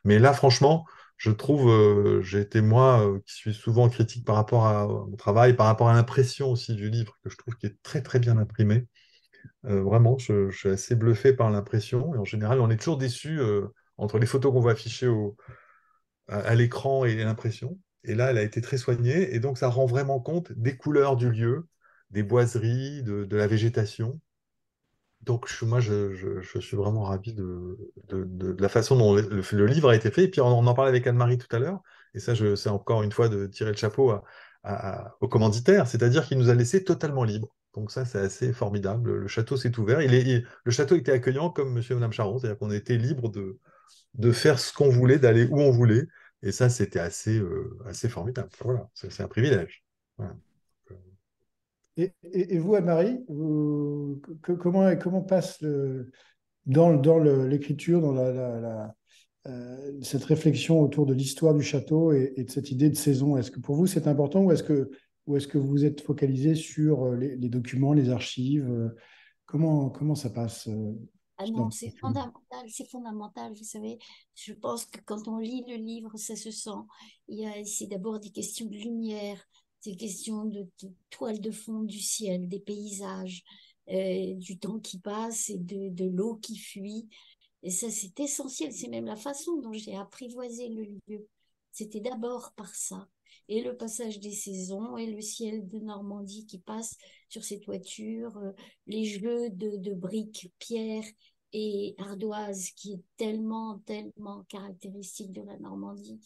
mais là, franchement, je trouve, j'ai été moi qui suis souvent critique par rapport au travail, par rapport à l'impression aussi du livre, que je trouve qui est très très bien imprimé. Vraiment, je suis assez bluffé par l'impression. Et en général, on est toujours déçu entre les photos qu'on voit afficher à l'écran et l'impression. Et là, elle a été très soignée, et donc ça rend vraiment compte des couleurs du lieu, des boiseries, de la végétation. Donc, moi, je suis vraiment ravi de la façon dont le livre a été fait. Et puis, on en parlait avec Anne-Marie tout à l'heure. Et ça, c'est encore une fois de tirer le chapeau au commanditaire, c'est-à-dire qu'il nous a laissé totalement libre. Donc, ça, c'est assez formidable. Le château s'est ouvert. Le château était accueillant comme monsieur et madame Charon, c'est-à-dire qu'on était libre de faire ce qu'on voulait, d'aller où on voulait. Et ça, c'était assez formidable. Enfin, voilà, c'est un privilège. Voilà. Et vous, Anne-Marie, comment passe dans l'écriture, dans cette réflexion autour de l'histoire du château et de cette idée de saison? Est-ce que pour vous c'est important ou est-ce que vous êtes focalisé sur les documents, les archives? Comment ça passe Ah dans non, votre c'est film? fondamental, c'est fondamental, vous savez. Je pense que quand on lit le livre, ça se sent. C'est d'abord des questions de lumière, des questions de toile de fond du ciel, des paysages, du temps qui passe et de l'eau qui fuit. Et ça, c'est essentiel. C'est même la façon dont j'ai apprivoisé le lieu. C'était d'abord par ça. Et le passage des saisons et le ciel de Normandie qui passe sur ces toitures, les jeux de briques, pierres et ardoise qui est tellement, tellement caractéristique de la Normandie,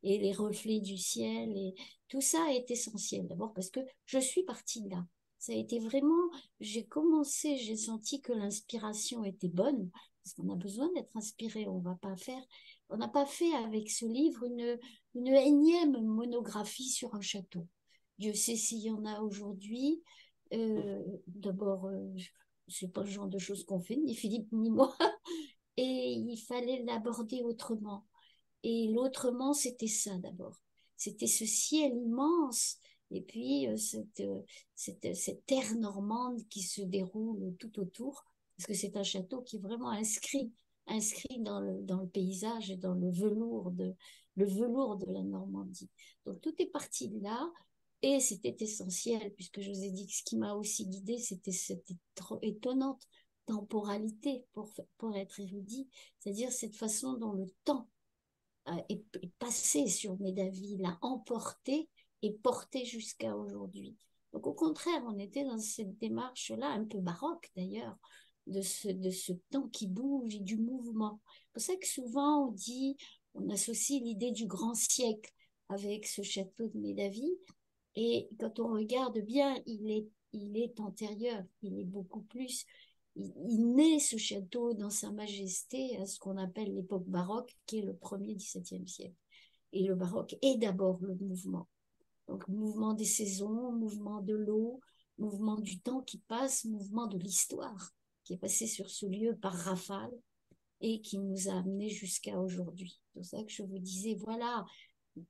et les reflets du ciel, et tout ça est essentiel. D'abord parce que je suis partie de là. Ça a été vraiment, j'ai senti que l'inspiration était bonne, parce qu'on a besoin d'être inspiré. On n'a pas fait avec ce livre une énième monographie sur un château. Dieu sait s'il y en a aujourd'hui. D'abord, c'est pas le genre de choses qu'on fait, ni Philippe ni moi, et il fallait l'aborder autrement. Et l'autrement, c'était ça d'abord. C'était ce ciel immense, et puis cette terre normande qui se déroule tout autour, parce que c'est un château qui est vraiment inscrit dans le paysage et dans le velours de la Normandie. Donc tout est parti de là, et c'était essentiel, puisque je vous ai dit que ce qui m'a aussi guidée, c'était cette étonnante temporalité pour être érudit, c'est-à-dire cette façon dont le temps est passé sur Médaville, l'a emporté et porté jusqu'à aujourd'hui. Donc au contraire, on était dans cette démarche-là, un peu baroque d'ailleurs, de ce temps qui bouge et du mouvement. C'est pour ça que souvent on associe l'idée du grand siècle avec ce château de Médaville. Et quand on regarde bien, il est antérieur, il est beaucoup plus. Il naît ce château dans sa majesté à ce qu'on appelle l'époque baroque, qui est le premier XVIIe siècle. Et le baroque est d'abord le mouvement. Donc, mouvement des saisons, mouvement de l'eau, mouvement du temps qui passe, mouvement de l'histoire qui est passé sur ce lieu par rafale et qui nous a amenés jusqu'à aujourd'hui. C'est pour ça que je vous disais, voilà,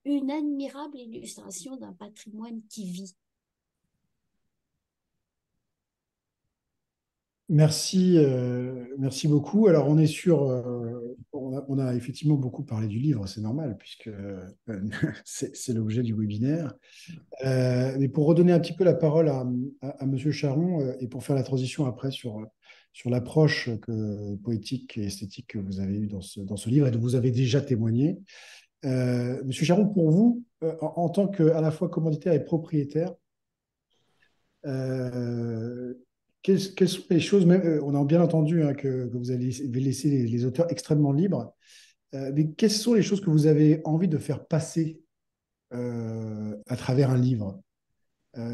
une admirable illustration d'un patrimoine qui vit. Merci beaucoup. Alors, on est on a effectivement beaucoup parlé du livre, c'est normal, puisque c'est l'objet du webinaire. Mais pour redonner un petit peu la parole à Monsieur Charon, et pour faire la transition après sur l'approche poétique et esthétique que vous avez eue dans ce livre et dont vous avez déjà témoigné. Monsieur Charon, pour vous, en tant qu'à la fois commanditaire et propriétaire, euh, quelles sont les choses, on a bien entendu hein, que vous avez laissé les auteurs extrêmement libres, mais quelles sont les choses que vous avez envie de faire passer à travers un livre?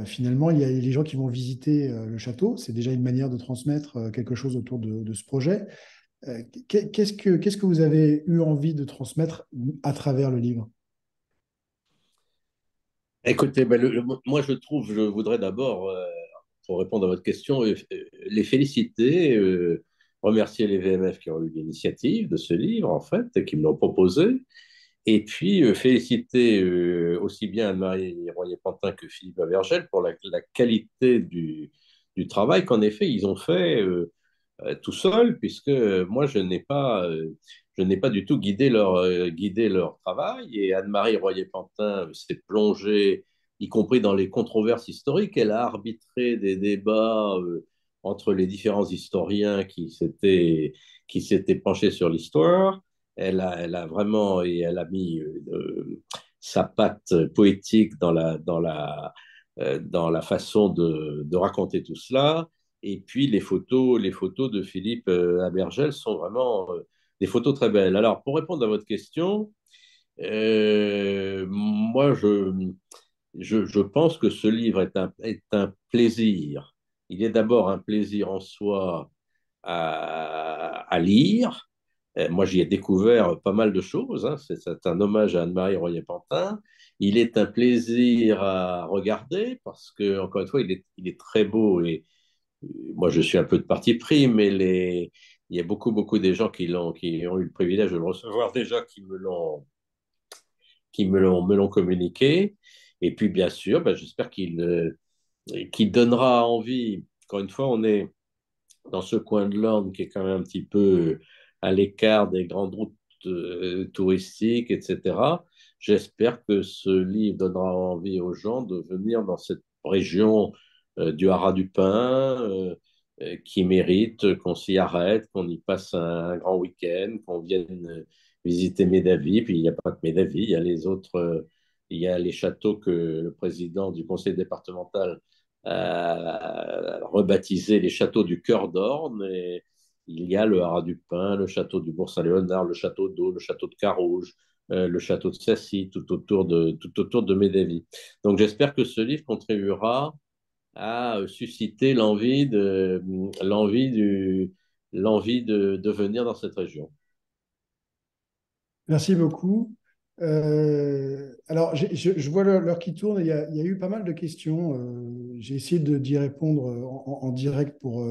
Finalement, il y a les gens qui vont visiter le château, c'est déjà une manière de transmettre quelque chose autour de ce projet. Qu'est-ce que vous avez eu envie de transmettre à travers le livre? Écoutez, ben, moi je voudrais d'abord, pour répondre à votre question, les féliciter, remercier les VMF qui ont eu l'initiative de ce livre, en fait, et qui me l'ont proposé, et puis féliciter aussi bien Anne-Marie Royer-Pantin que Philippe Avergel pour la qualité du travail qu'en effet ils ont fait tout seul, puisque moi, je n'ai pas du tout guidé leur travail. Et Anne-Marie Royer-Pantin s'est plongée, y compris dans les controverses historiques. Elle a arbitré des débats entre les différents historiens qui s'étaient penchés sur l'histoire. Elle a vraiment, et elle a mis sa patte poétique dans la façon de raconter tout cela. Et puis les photos de Philippe Abergel sont vraiment des photos très belles. Alors, pour répondre à votre question, moi, je pense que ce livre est un plaisir. Il est d'abord un plaisir en soi à lire. Moi, j'y ai découvert pas mal de choses. Hein. C'est un hommage à Anne-Marie Royer-Pantin. Il est un plaisir à regarder parce que, encore une fois, il est très beau et moi, je suis un peu de parti pris, mais il y a beaucoup des gens qui ont eu le privilège de le recevoir déjà, me l'ont communiqué. Et puis, bien sûr, ben, j'espère qu'il donnera envie. Encore une fois, on est dans ce coin de l'Orne qui est quand même un petit peu à l'écart des grandes routes touristiques, etc. J'espère que ce livre donnera envie aux gens de venir dans cette région du Haras du Pin, qui mérite qu'on s'y arrête, qu'on y passe un grand week-end, qu'on vienne visiter Médavy. Puis il n'y a pas que Médavy, il y a les autres, il y a les châteaux que le président du conseil départemental rebaptisé les châteaux du cœur d'Orne. Il y a le Haras du Pin, le château du Bourg-Saint-Léonard, le château d'Eau, le château de Carouge, le château de Sassy, tout autour de Médavy. Donc j'espère que ce livre contribuera à susciter l'envie de venir dans cette région. Merci beaucoup. Alors, je vois l'heure qui tourne. Il y a eu pas mal de questions. J'ai essayé d'y répondre en direct pour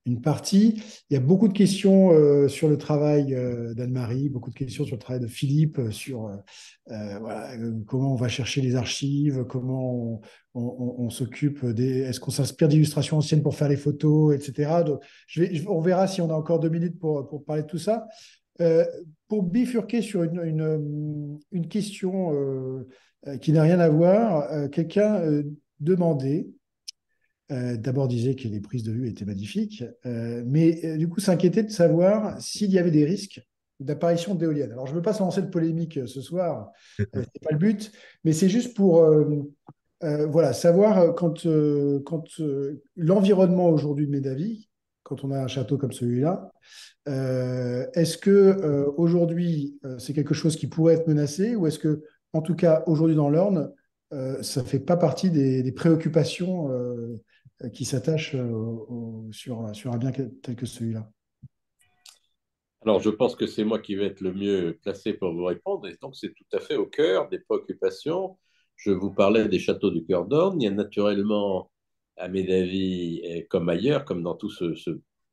une partie. Il y a beaucoup de questions sur le travail d'Anne-Marie, beaucoup de questions sur le travail de Philippe, sur voilà, comment on va chercher les archives, comment on s'occupe des. Est-ce qu'on s'inspire d'illustrations anciennes pour faire les photos, etc. Donc, on verra si on a encore 2 minutes pour parler de tout ça. Euh, pour bifurquer sur une question qui n'a rien à voir, quelqu'un demandait, d'abord disait que les prises de vue étaient magnifiques, mais du coup s'inquiétait de savoir s'il y avait des risques d'apparition d'éoliennes. Alors je ne veux pas se lancer de polémique ce soir, ce n'est pas le but, mais c'est juste pour voilà, savoir quand l'environnement aujourd'hui de Médavy, quand on a un château comme celui-là, est-ce que aujourd'hui c'est quelque chose qui pourrait être menacé ou est-ce que, en tout cas aujourd'hui dans l'Orne, ça ne fait pas partie des préoccupations qui s'attachent sur un bien tel que celui-là? Alors, je pense que c'est moi qui vais être le mieux placé pour vous répondre, et donc c'est tout à fait au cœur des préoccupations. Je vous parlais des châteaux du cœur d'Orne. Il y a naturellement à Médavy, et comme ailleurs, comme dans toute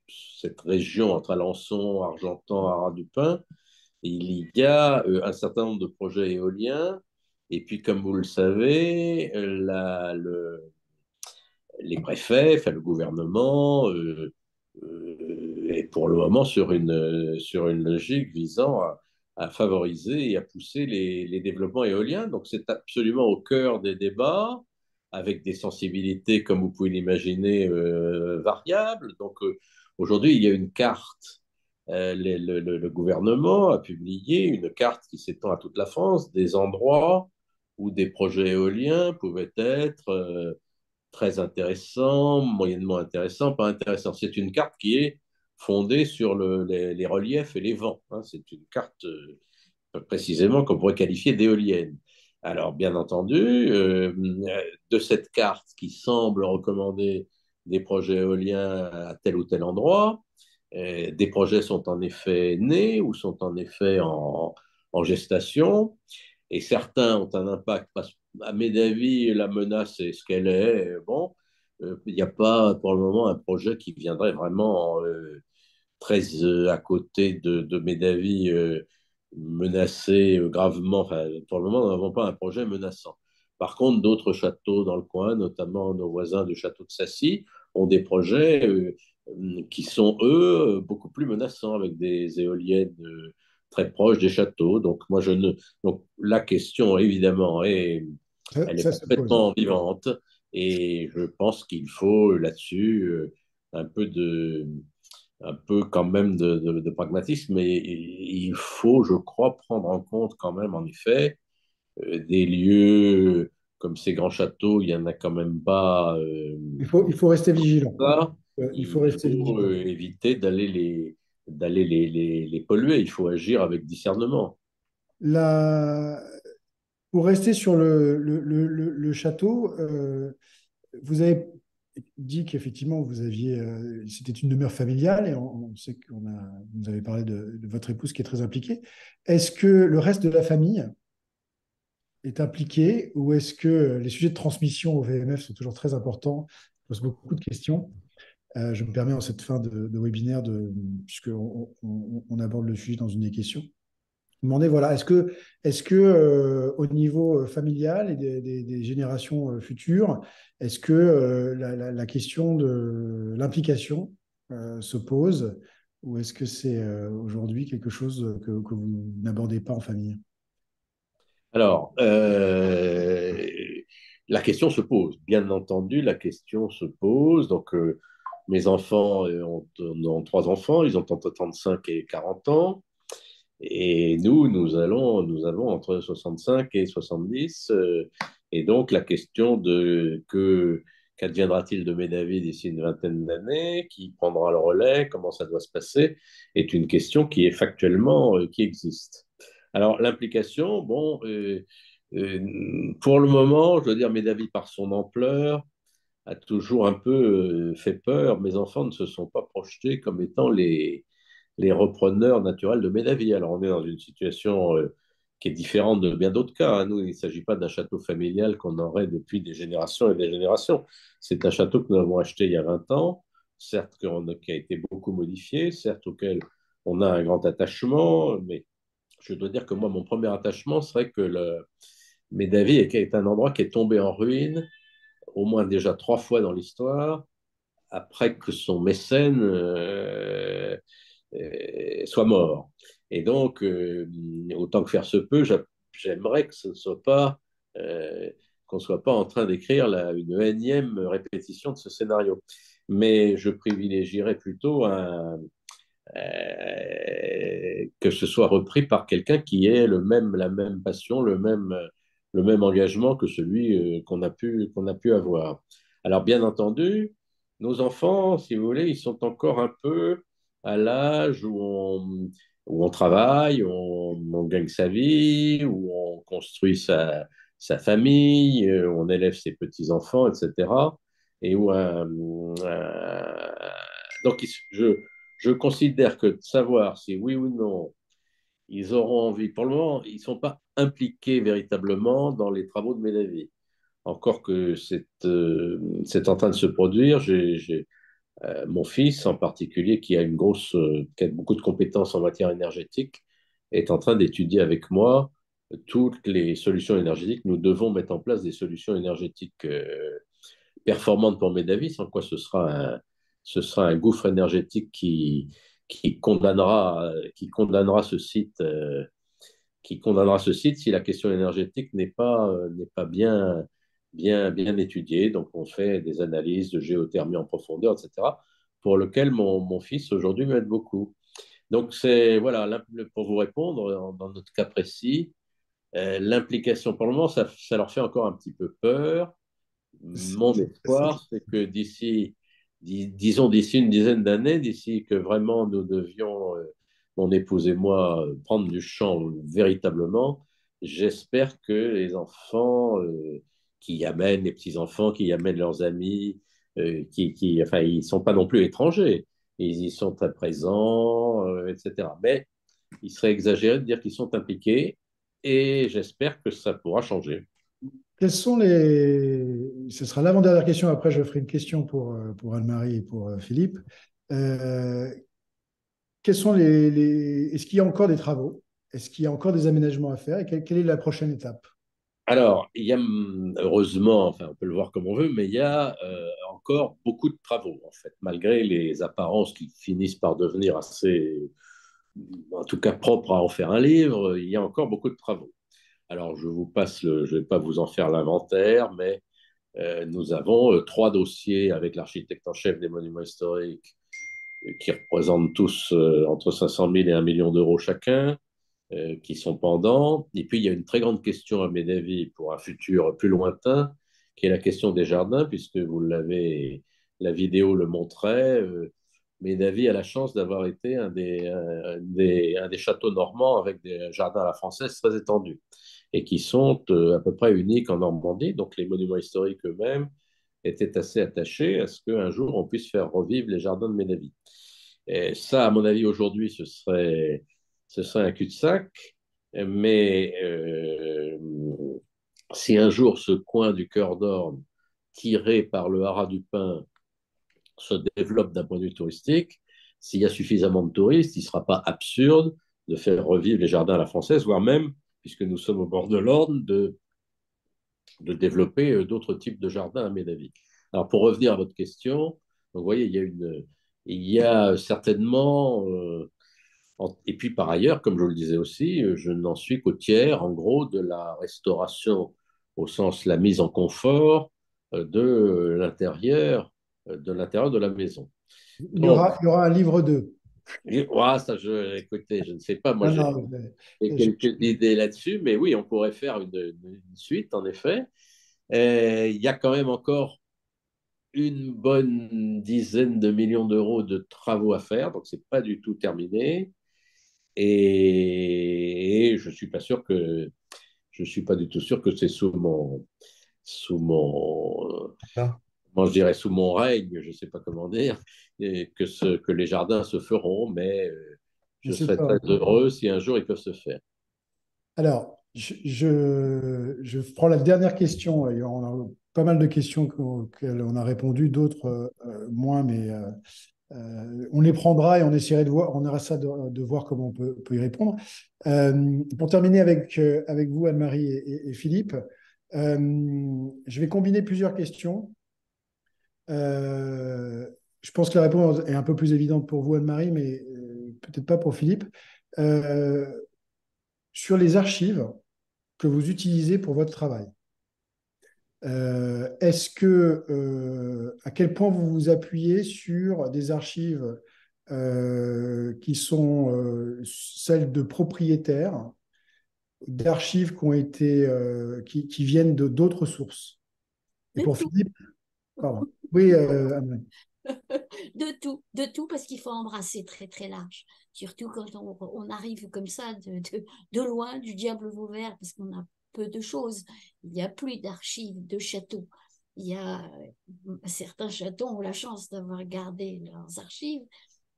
cette région entre Alençon, Argentan, Haras du Pin, il y a un certain nombre de projets éoliens. Et puis, comme vous le savez, les préfets, enfin, le gouvernement est pour le moment sur une logique visant à favoriser et à pousser les développements éoliens. Donc c'est absolument au cœur des débats, avec des sensibilités, comme vous pouvez l'imaginer, variables. Donc aujourd'hui, il y a une carte. Le gouvernement a publié une carte qui s'étend à toute la France, des endroits où des projets éoliens pouvaient être très intéressant, moyennement intéressant, pas intéressant. C'est une carte qui est fondée sur les reliefs et les vents. Hein. C'est une carte précisément qu'on pourrait qualifier d'éolienne. Alors, bien entendu, de cette carte qui semble recommander des projets éoliens à tel ou tel endroit, des projets sont en effet nés ou sont en effet en gestation, et certains ont un impact. À mes avis, la menace est ce qu'elle est. Bon, il n'y a pas pour le moment un projet qui viendrait vraiment très à côté de Médavy menacé gravement. Enfin, pour le moment, nous n'avons pas un projet menaçant. Par contre, d'autres châteaux dans le coin, notamment nos voisins du château de Sassy, ont des projets qui sont, eux, beaucoup plus menaçants avec des éoliennes très proches des châteaux. Donc, moi, je ne. Donc, la question, évidemment, elle est Ça se pose. complètement vivante et je pense qu'il faut là-dessus un peu quand même de pragmatisme, mais il faut, je crois, prendre en compte quand même, en effet, des lieux comme ces grands châteaux, il n'y en a quand même pas Il faut rester vigilant. ça. Il faut Il rester faut vigilant. éviter d'aller les polluer. Il faut agir avec discernement. La- Pour rester sur le château, vous avez dit qu'effectivement, c'était une demeure familiale et on sait vous nous avez parlé de votre épouse qui est très impliquée. Est-ce que le reste de la famille est impliqué ou est-ce que les sujets de transmission au VMF sont toujours très importants? Je pose beaucoup de questions. Je me permets en cette fin de webinaire, puisqu'on aborde le sujet dans une des questions, demander, voilà, est-ce que au niveau familial et des générations futures, est-ce que la question de l'implication se pose ou est-ce que c'est aujourd'hui quelque chose que vous n'abordez pas en famille? Alors, la question se pose. Bien entendu, la question se pose. Donc, mes enfants ont trois enfants. Ils ont entre 35 et 40 ans. Et nous avons entre 65 et 70. Et donc, la question qu'adviendra-t-il de Médavie d'ici une vingtaine d'années? Qui prendra le relais? Comment ça doit se passer? Est une question qui est factuellement, qui existe. Alors, l'implication, bon, pour le moment, je veux dire, Médavie, par son ampleur, a toujours un peu fait peur. Mes enfants ne se sont pas projetés comme étant les repreneurs naturels de Médavie. Alors, on est dans une situation qui est différente de bien d'autres cas, hein. Nous, il ne s'agit pas d'un château familial qu'on aurait depuis des générations et des générations. C'est un château que nous avons acheté il y a 20 ans, certes qui a été beaucoup modifié, certes auquel on a un grand attachement, mais je dois dire que moi, mon premier attachement serait que Médavie est un endroit qui est tombé en ruine, au moins déjà 3 fois dans l'histoire, après que son mécène soit mort. Et donc, autant que faire se peut, j'aimerais que ce ne soit pas, qu'on ne soit pas en train d'écrire une énième répétition de ce scénario. Mais je privilégierais plutôt que ce soit repris par quelqu'un qui ait la même passion, le même engagement que celui qu'on a pu avoir. Alors, bien entendu, nos enfants, si vous voulez, ils sont encore un peu à l'âge où on travaille, où on gagne sa vie, où on construit sa famille, où on élève ses petits-enfants, etc. Et où donc, je considère que de savoir si oui ou non ils auront envie, pour le moment, ils ne sont pas impliqués véritablement dans les travaux de Médavie. Encore que c'est en train de se produire. J'ai mon fils en particulier, qui a beaucoup de compétences en matière énergétique, est en train d'étudier avec moi toutes les solutions énergétiques. Nous devons mettre en place des solutions énergétiques performante pour Médavie, sans quoi ce sera un gouffre énergétique qui condamnera ce site, si la question énergétique n'est pas bien étudiée. Donc, on fait des analyses de géothermie en profondeur, etc., pour lequel mon fils aujourd'hui m'aide beaucoup. Donc, voilà, pour vous répondre, dans notre cas précis, l'implication, pour le moment, ça leur fait encore un petit peu peur. Mon espoir, c'est que disons d'ici une dizaine d'années, d'ici que vraiment nous devions, mon épouse et moi, prendre du champ véritablement, j'espère que les enfants qui y amènent, les petits-enfants qui y amènent leurs amis, enfin, ils ne sont pas non plus étrangers, ils y sont très présents, etc. Mais il serait exagéré de dire qu'ils sont impliqués et j'espère que ça pourra changer. Quels sont les... Ce sera l'avant-dernière question, après je ferai une question pour Anne-Marie et pour Philippe. Euh, quels sont Est-ce qu'il y a encore des travaux? Est-ce qu'il y a encore des aménagements à faire? Et quelle est la prochaine étape? Alors, il y a heureusement, enfin on peut le voir comme on veut, mais il y a encore beaucoup de travaux en fait, malgré les apparences qui finissent par devenir assez, en tout cas propres à en faire un livre, il y a encore beaucoup de travaux. Alors je ne vais pas vous en faire l'inventaire, mais nous avons 3 dossiers avec l'architecte en chef des monuments historiques qui représentent tous entre 500 000 et 1 million d'euros chacun, qui sont pendants. Et puis, il y a une très grande question, à mes avis, pour un futur plus lointain, qui est la question des jardins, puisque la vidéo le montrait. Médavy a la chance d'avoir été un des châteaux normands avec des jardins à la française très étendus et qui sont à peu près uniques en Normandie. Donc, les monuments historiques eux-mêmes étaient assez attachés à ce qu'un jour on puisse faire revivre les jardins de Médavy. Et ça, à mon avis, aujourd'hui, ce serait un cul-de-sac. Mais si un jour ce coin du Cœur d'Orne, tiré par le Haras du Pin, se développe d'un point de vue touristique, s'il y a suffisamment de touristes, il ne sera pas absurde de faire revivre les jardins à la française, voire même, puisque nous sommes au bord de l'Orne, de développer d'autres types de jardins, à mes avis. Alors, pour revenir à votre question, donc, vous voyez, il y a certainement et puis par ailleurs, comme je le disais aussi, je n'en suis qu'au tiers, en gros, de la restauration, au sens la mise en confort de l'intérieur de la maison. Donc, Il y aura un livre 2. écoutez, je ne sais pas, moi Non, j'ai quelques idées là-dessus, mais oui, on pourrait faire une suite, en effet. Il y a quand même encore une bonne dizaine de millions d'euros de travaux à faire, donc c'est pas du tout terminé. Et je suis pas du tout sûr que c'est sous mon, Là. moi je dirais sous mon règne, je sais pas comment dire, et que les jardins se feront, mais Mais je c'est serais pas. très heureux si un jour ils peuvent se faire. Alors, je prends la dernière question. Et on a pas mal de questions auxquelles on a répondu, d'autres moins, mais on les prendra et on essaierait de voir, on essaiera de voir comment peut y répondre. Pour terminer avec vous, Anne-Marie et Philippe, je vais combiner plusieurs questions. Euh, je pense que la réponse est un peu plus évidente pour vous, Anne-Marie, mais peut-être pas pour Philippe. Euh, sur les archives que vous utilisez pour votre travail, à quel point vous vous appuyez sur des archives qui sont celles de propriétaires, d'archives qui viennent de d'autres sources? Et De pour tout, Philippe, pardon. Oui, Anne-Marie. de tout, parce qu'il faut embrasser très très large. Surtout quand on arrive comme ça de loin, du diable vauvert, parce qu'on a peu de choses. Il n'y a plus d'archives de châteaux. Il y a certains châteaux ont la chance d'avoir gardé leurs archives,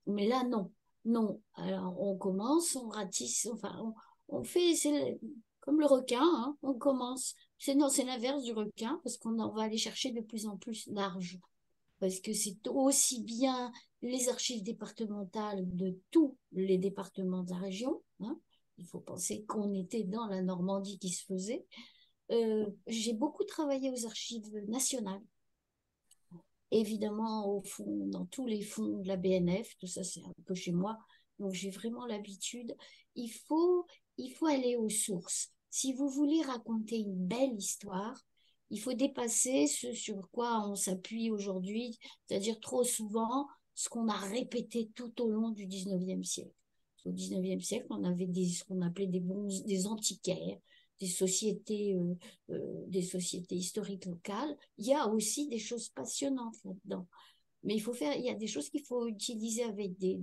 mais là non, non. Alors on commence, on ratisse, enfin on fait, comme le requin, hein, on commence. C'est non, c'est l'inverse du requin parce qu'on en va aller chercher de plus en plus large parce que c'est aussi bien les archives départementales de tous les départements de la région. Hein. Il faut penser qu'on était dans la Normandie qui se faisait. J'ai beaucoup travaillé aux archives nationales, évidemment au fond, dans tous les fonds de la BNF, tout ça c'est un peu chez moi, donc j'ai vraiment l'habitude. Il faut, il faut aller aux sources. Si vous voulez raconter une belle histoire, il faut dépasser ce sur quoi on s'appuie aujourd'hui, c'est-à-dire trop souvent ce qu'on a répété tout au long du 19e siècle. Au 19e siècle, on avait ce qu'on appelait des antiquaires, des sociétés historiques locales. Il y a aussi des choses passionnantes là-dedans. Mais il y a des choses qu'il faut utiliser avec des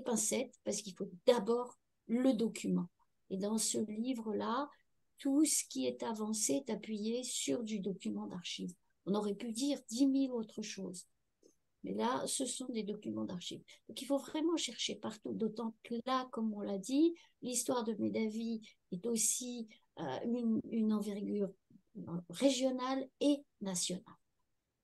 pincettes parce qu'il faut d'abord le document. Et dans ce livre-là, tout ce qui est avancé est appuyé sur du document d'archives. On aurait pu dire 10 000 autres choses. Mais là, ce sont des documents d'archives. Donc, il faut vraiment chercher partout, d'autant que là, comme on l'a dit, l'histoire de Médavie est aussi une envergure régionale et nationale.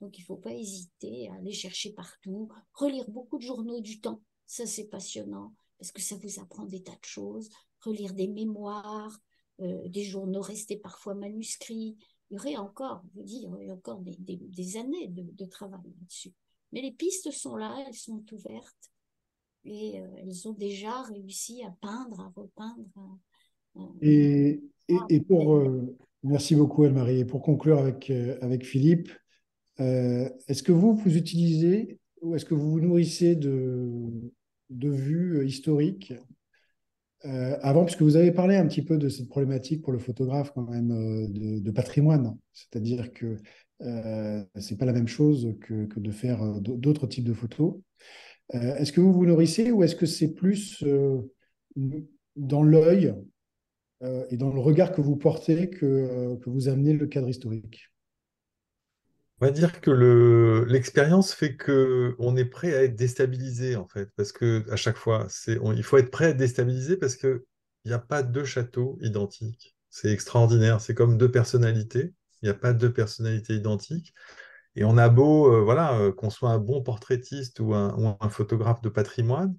Donc, il ne faut pas hésiter à aller chercher partout, relire beaucoup de journaux du temps. Ça, c'est passionnant parce que ça vous apprend des tas de choses. Relire des mémoires, des journaux restés parfois manuscrits. Il y aurait encore, je veux dire, il y aurait encore des années de travail là-dessus. Mais les pistes sont là, elles sont ouvertes et elles ont déjà réussi à peindre, à repeindre. Et merci beaucoup, Anne-Marie. Et pour conclure avec Philippe, est-ce que vous utilisez ou est-ce que vous vous nourrissez de vues historiques avant, puisque vous avez parlé un petit peu de cette problématique pour le photographe quand même de patrimoine, c'est-à-dire que c'est pas la même chose que de faire d'autres types de photos. Est-ce que vous vous nourrissez ou est-ce que c'est plus dans l'œil et dans le regard que vous portez que vous amenez le cadre historique? On va dire que l'expérience fait que on est prêt à être déstabilisé en fait, parce que à chaque fois, il faut être prêt à être déstabilisé parce que il n'y a pas deux châteaux identiques. C'est extraordinaire. C'est comme deux personnalités. Il n'y a pas deux personnalités identiques. Et on a beau, voilà, qu'on soit un bon portraitiste ou un photographe de patrimoine,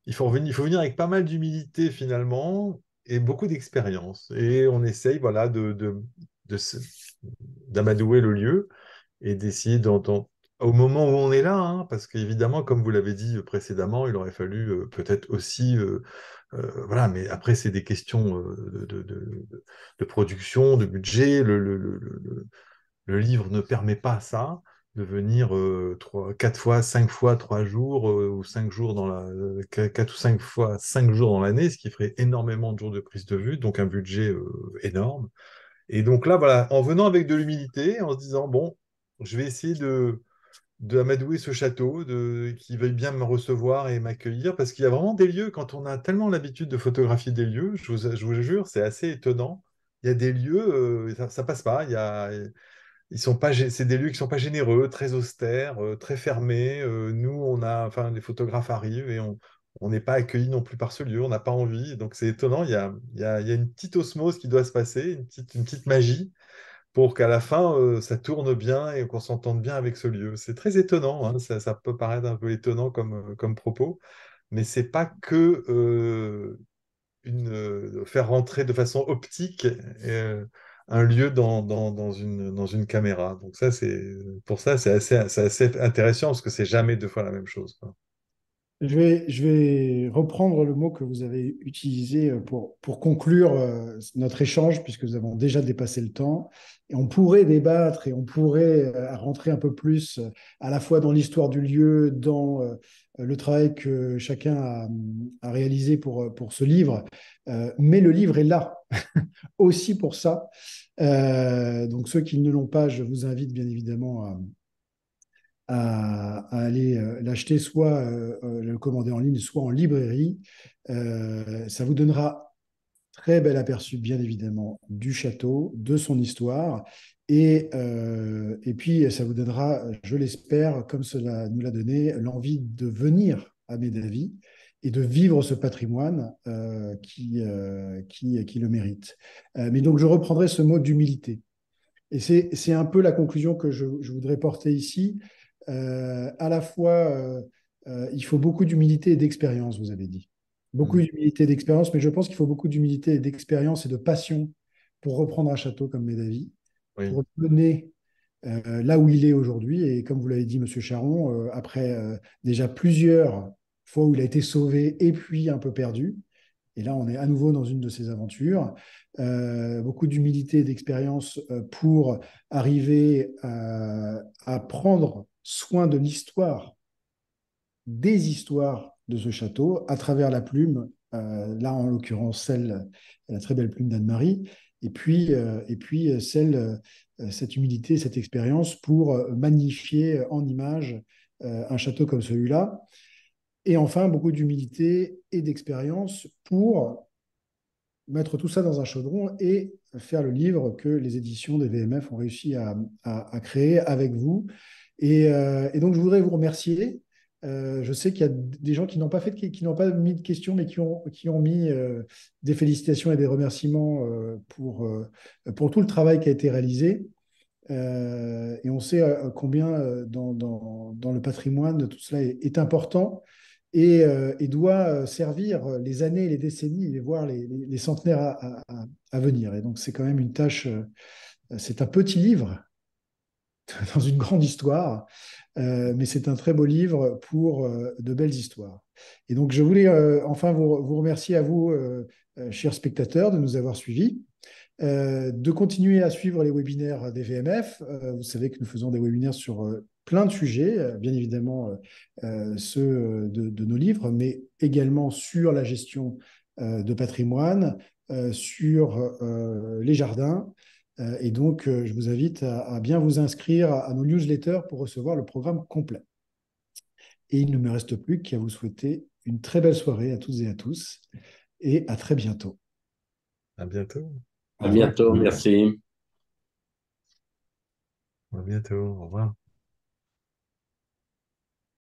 il faut venir avec pas mal d'humilité finalement et beaucoup d'expérience. Et on essaye, voilà, de d'amadouer le lieu et d'essayer d'entendre au moment où on est là, hein, parce qu'évidemment, comme vous l'avez dit précédemment, il aurait fallu peut-être aussi, voilà, mais après, c'est des questions de production, de budget. Le livre ne permet pas ça, de venir quatre fois, 5 fois, 3 jours, ou 5 jours quatre ou 5 fois, 5 jours dans l'année, ce qui ferait énormément de jours de prise de vue, donc un budget énorme. Et donc là, voilà, en venant avec de l'humilité, en se disant, bon, je vais essayer d'amadouer ce château, qui veuille bien me recevoir et m'accueillir, parce qu'il y a vraiment des lieux, quand on a tellement l'habitude de photographier des lieux, je vous jure, c'est assez étonnant. Il y a des lieux, ça passe pas. Ils sont pas, c'est des lieux qui sont pas généreux, très austères, très fermés. Nous, enfin, les photographes arrivent et on n'est pas accueillis non plus par ce lieu, on n'a pas envie. Donc c'est étonnant. Il y a une petite osmose qui doit se passer, une petite magie pour qu'à la fin, ça tourne bien et qu'on s'entende bien avec ce lieu. C'est très étonnant, hein, ça peut paraître un peu étonnant comme propos, mais c'est pas que faire rentrer de façon optique un lieu dans une caméra. Donc ça, pour ça, c'est assez intéressant parce que c'est jamais deux fois la même chose, quoi. Je vais reprendre le mot que vous avez utilisé pour conclure notre échange, puisque nous avons déjà dépassé le temps. Et on pourrait débattre et on pourrait rentrer un peu plus à la fois dans l'histoire du lieu, dans le travail que chacun a réalisé pour ce livre. Mais le livre est là aussi pour ça. Donc ceux qui ne l'ont pas, je vous invite bien évidemment à aller l'acheter, soit le commander en ligne, soit en librairie. Ça vous donnera très bel aperçu, bien évidemment, du château, de son histoire. Et puis, ça vous donnera, je l'espère, comme cela nous l'a donné, l'envie de venir à Médavy et de vivre ce patrimoine qui le mérite. Mais donc, je reprendrai ce mot d'humilité. Et c'est un peu la conclusion que je voudrais porter ici. À la fois, il faut beaucoup d'humilité et d'expérience, vous avez dit. Beaucoup Mm. d'humilité et d'expérience, mais je pense qu'il faut beaucoup d'humilité et d'expérience et de passion pour reprendre un château comme Médavy, Oui, pour le mener là où il est aujourd'hui. Et comme vous l'avez dit, Monsieur Charon, après déjà plusieurs fois où il a été sauvé et puis un peu perdu, et là, on est à nouveau dans une de ces aventures. Beaucoup d'humilité et d'expérience pour arriver à prendre soin de l'histoire, des histoires de ce château, à travers la plume, là en l'occurrence celle, la très belle plume d'Anne-Marie, et puis cette humilité, cette expérience pour magnifier en images un château comme celui-là. Et enfin, beaucoup d'humilité et d'expérience pour mettre tout ça dans un chaudron et faire le livre que les éditions des VMF ont réussi à créer avec vous. Et donc, je voudrais vous remercier. Je sais qu'il y a des gens qui n'ont pas fait, qui n'ont pas mis de questions, mais qui ont mis des félicitations et des remerciements pour tout le travail qui a été réalisé. Et on sait combien dans le patrimoine, tout cela est important et doit servir les années, les décennies, et voire les centenaires à venir. Et donc, c'est quand même une tâche, c'est un petit livre dans une grande histoire, mais c'est un très beau livre pour de belles histoires. Et donc, je voulais enfin vous remercier à vous, chers spectateurs, de nous avoir suivis. De continuer à suivre les webinaires des VMF. Vous savez que nous faisons des webinaires sur plein de sujets, bien évidemment ceux de nos livres, mais également sur la gestion de patrimoine, sur les jardins. Et donc, je vous invite à bien vous inscrire à nos newsletters pour recevoir le programme complet. Et il ne me reste plus qu'à vous souhaiter une très belle soirée à toutes et à tous, et à très bientôt. à bientôt. Au À revoir. bientôt, merci. À bientôt. Au revoir.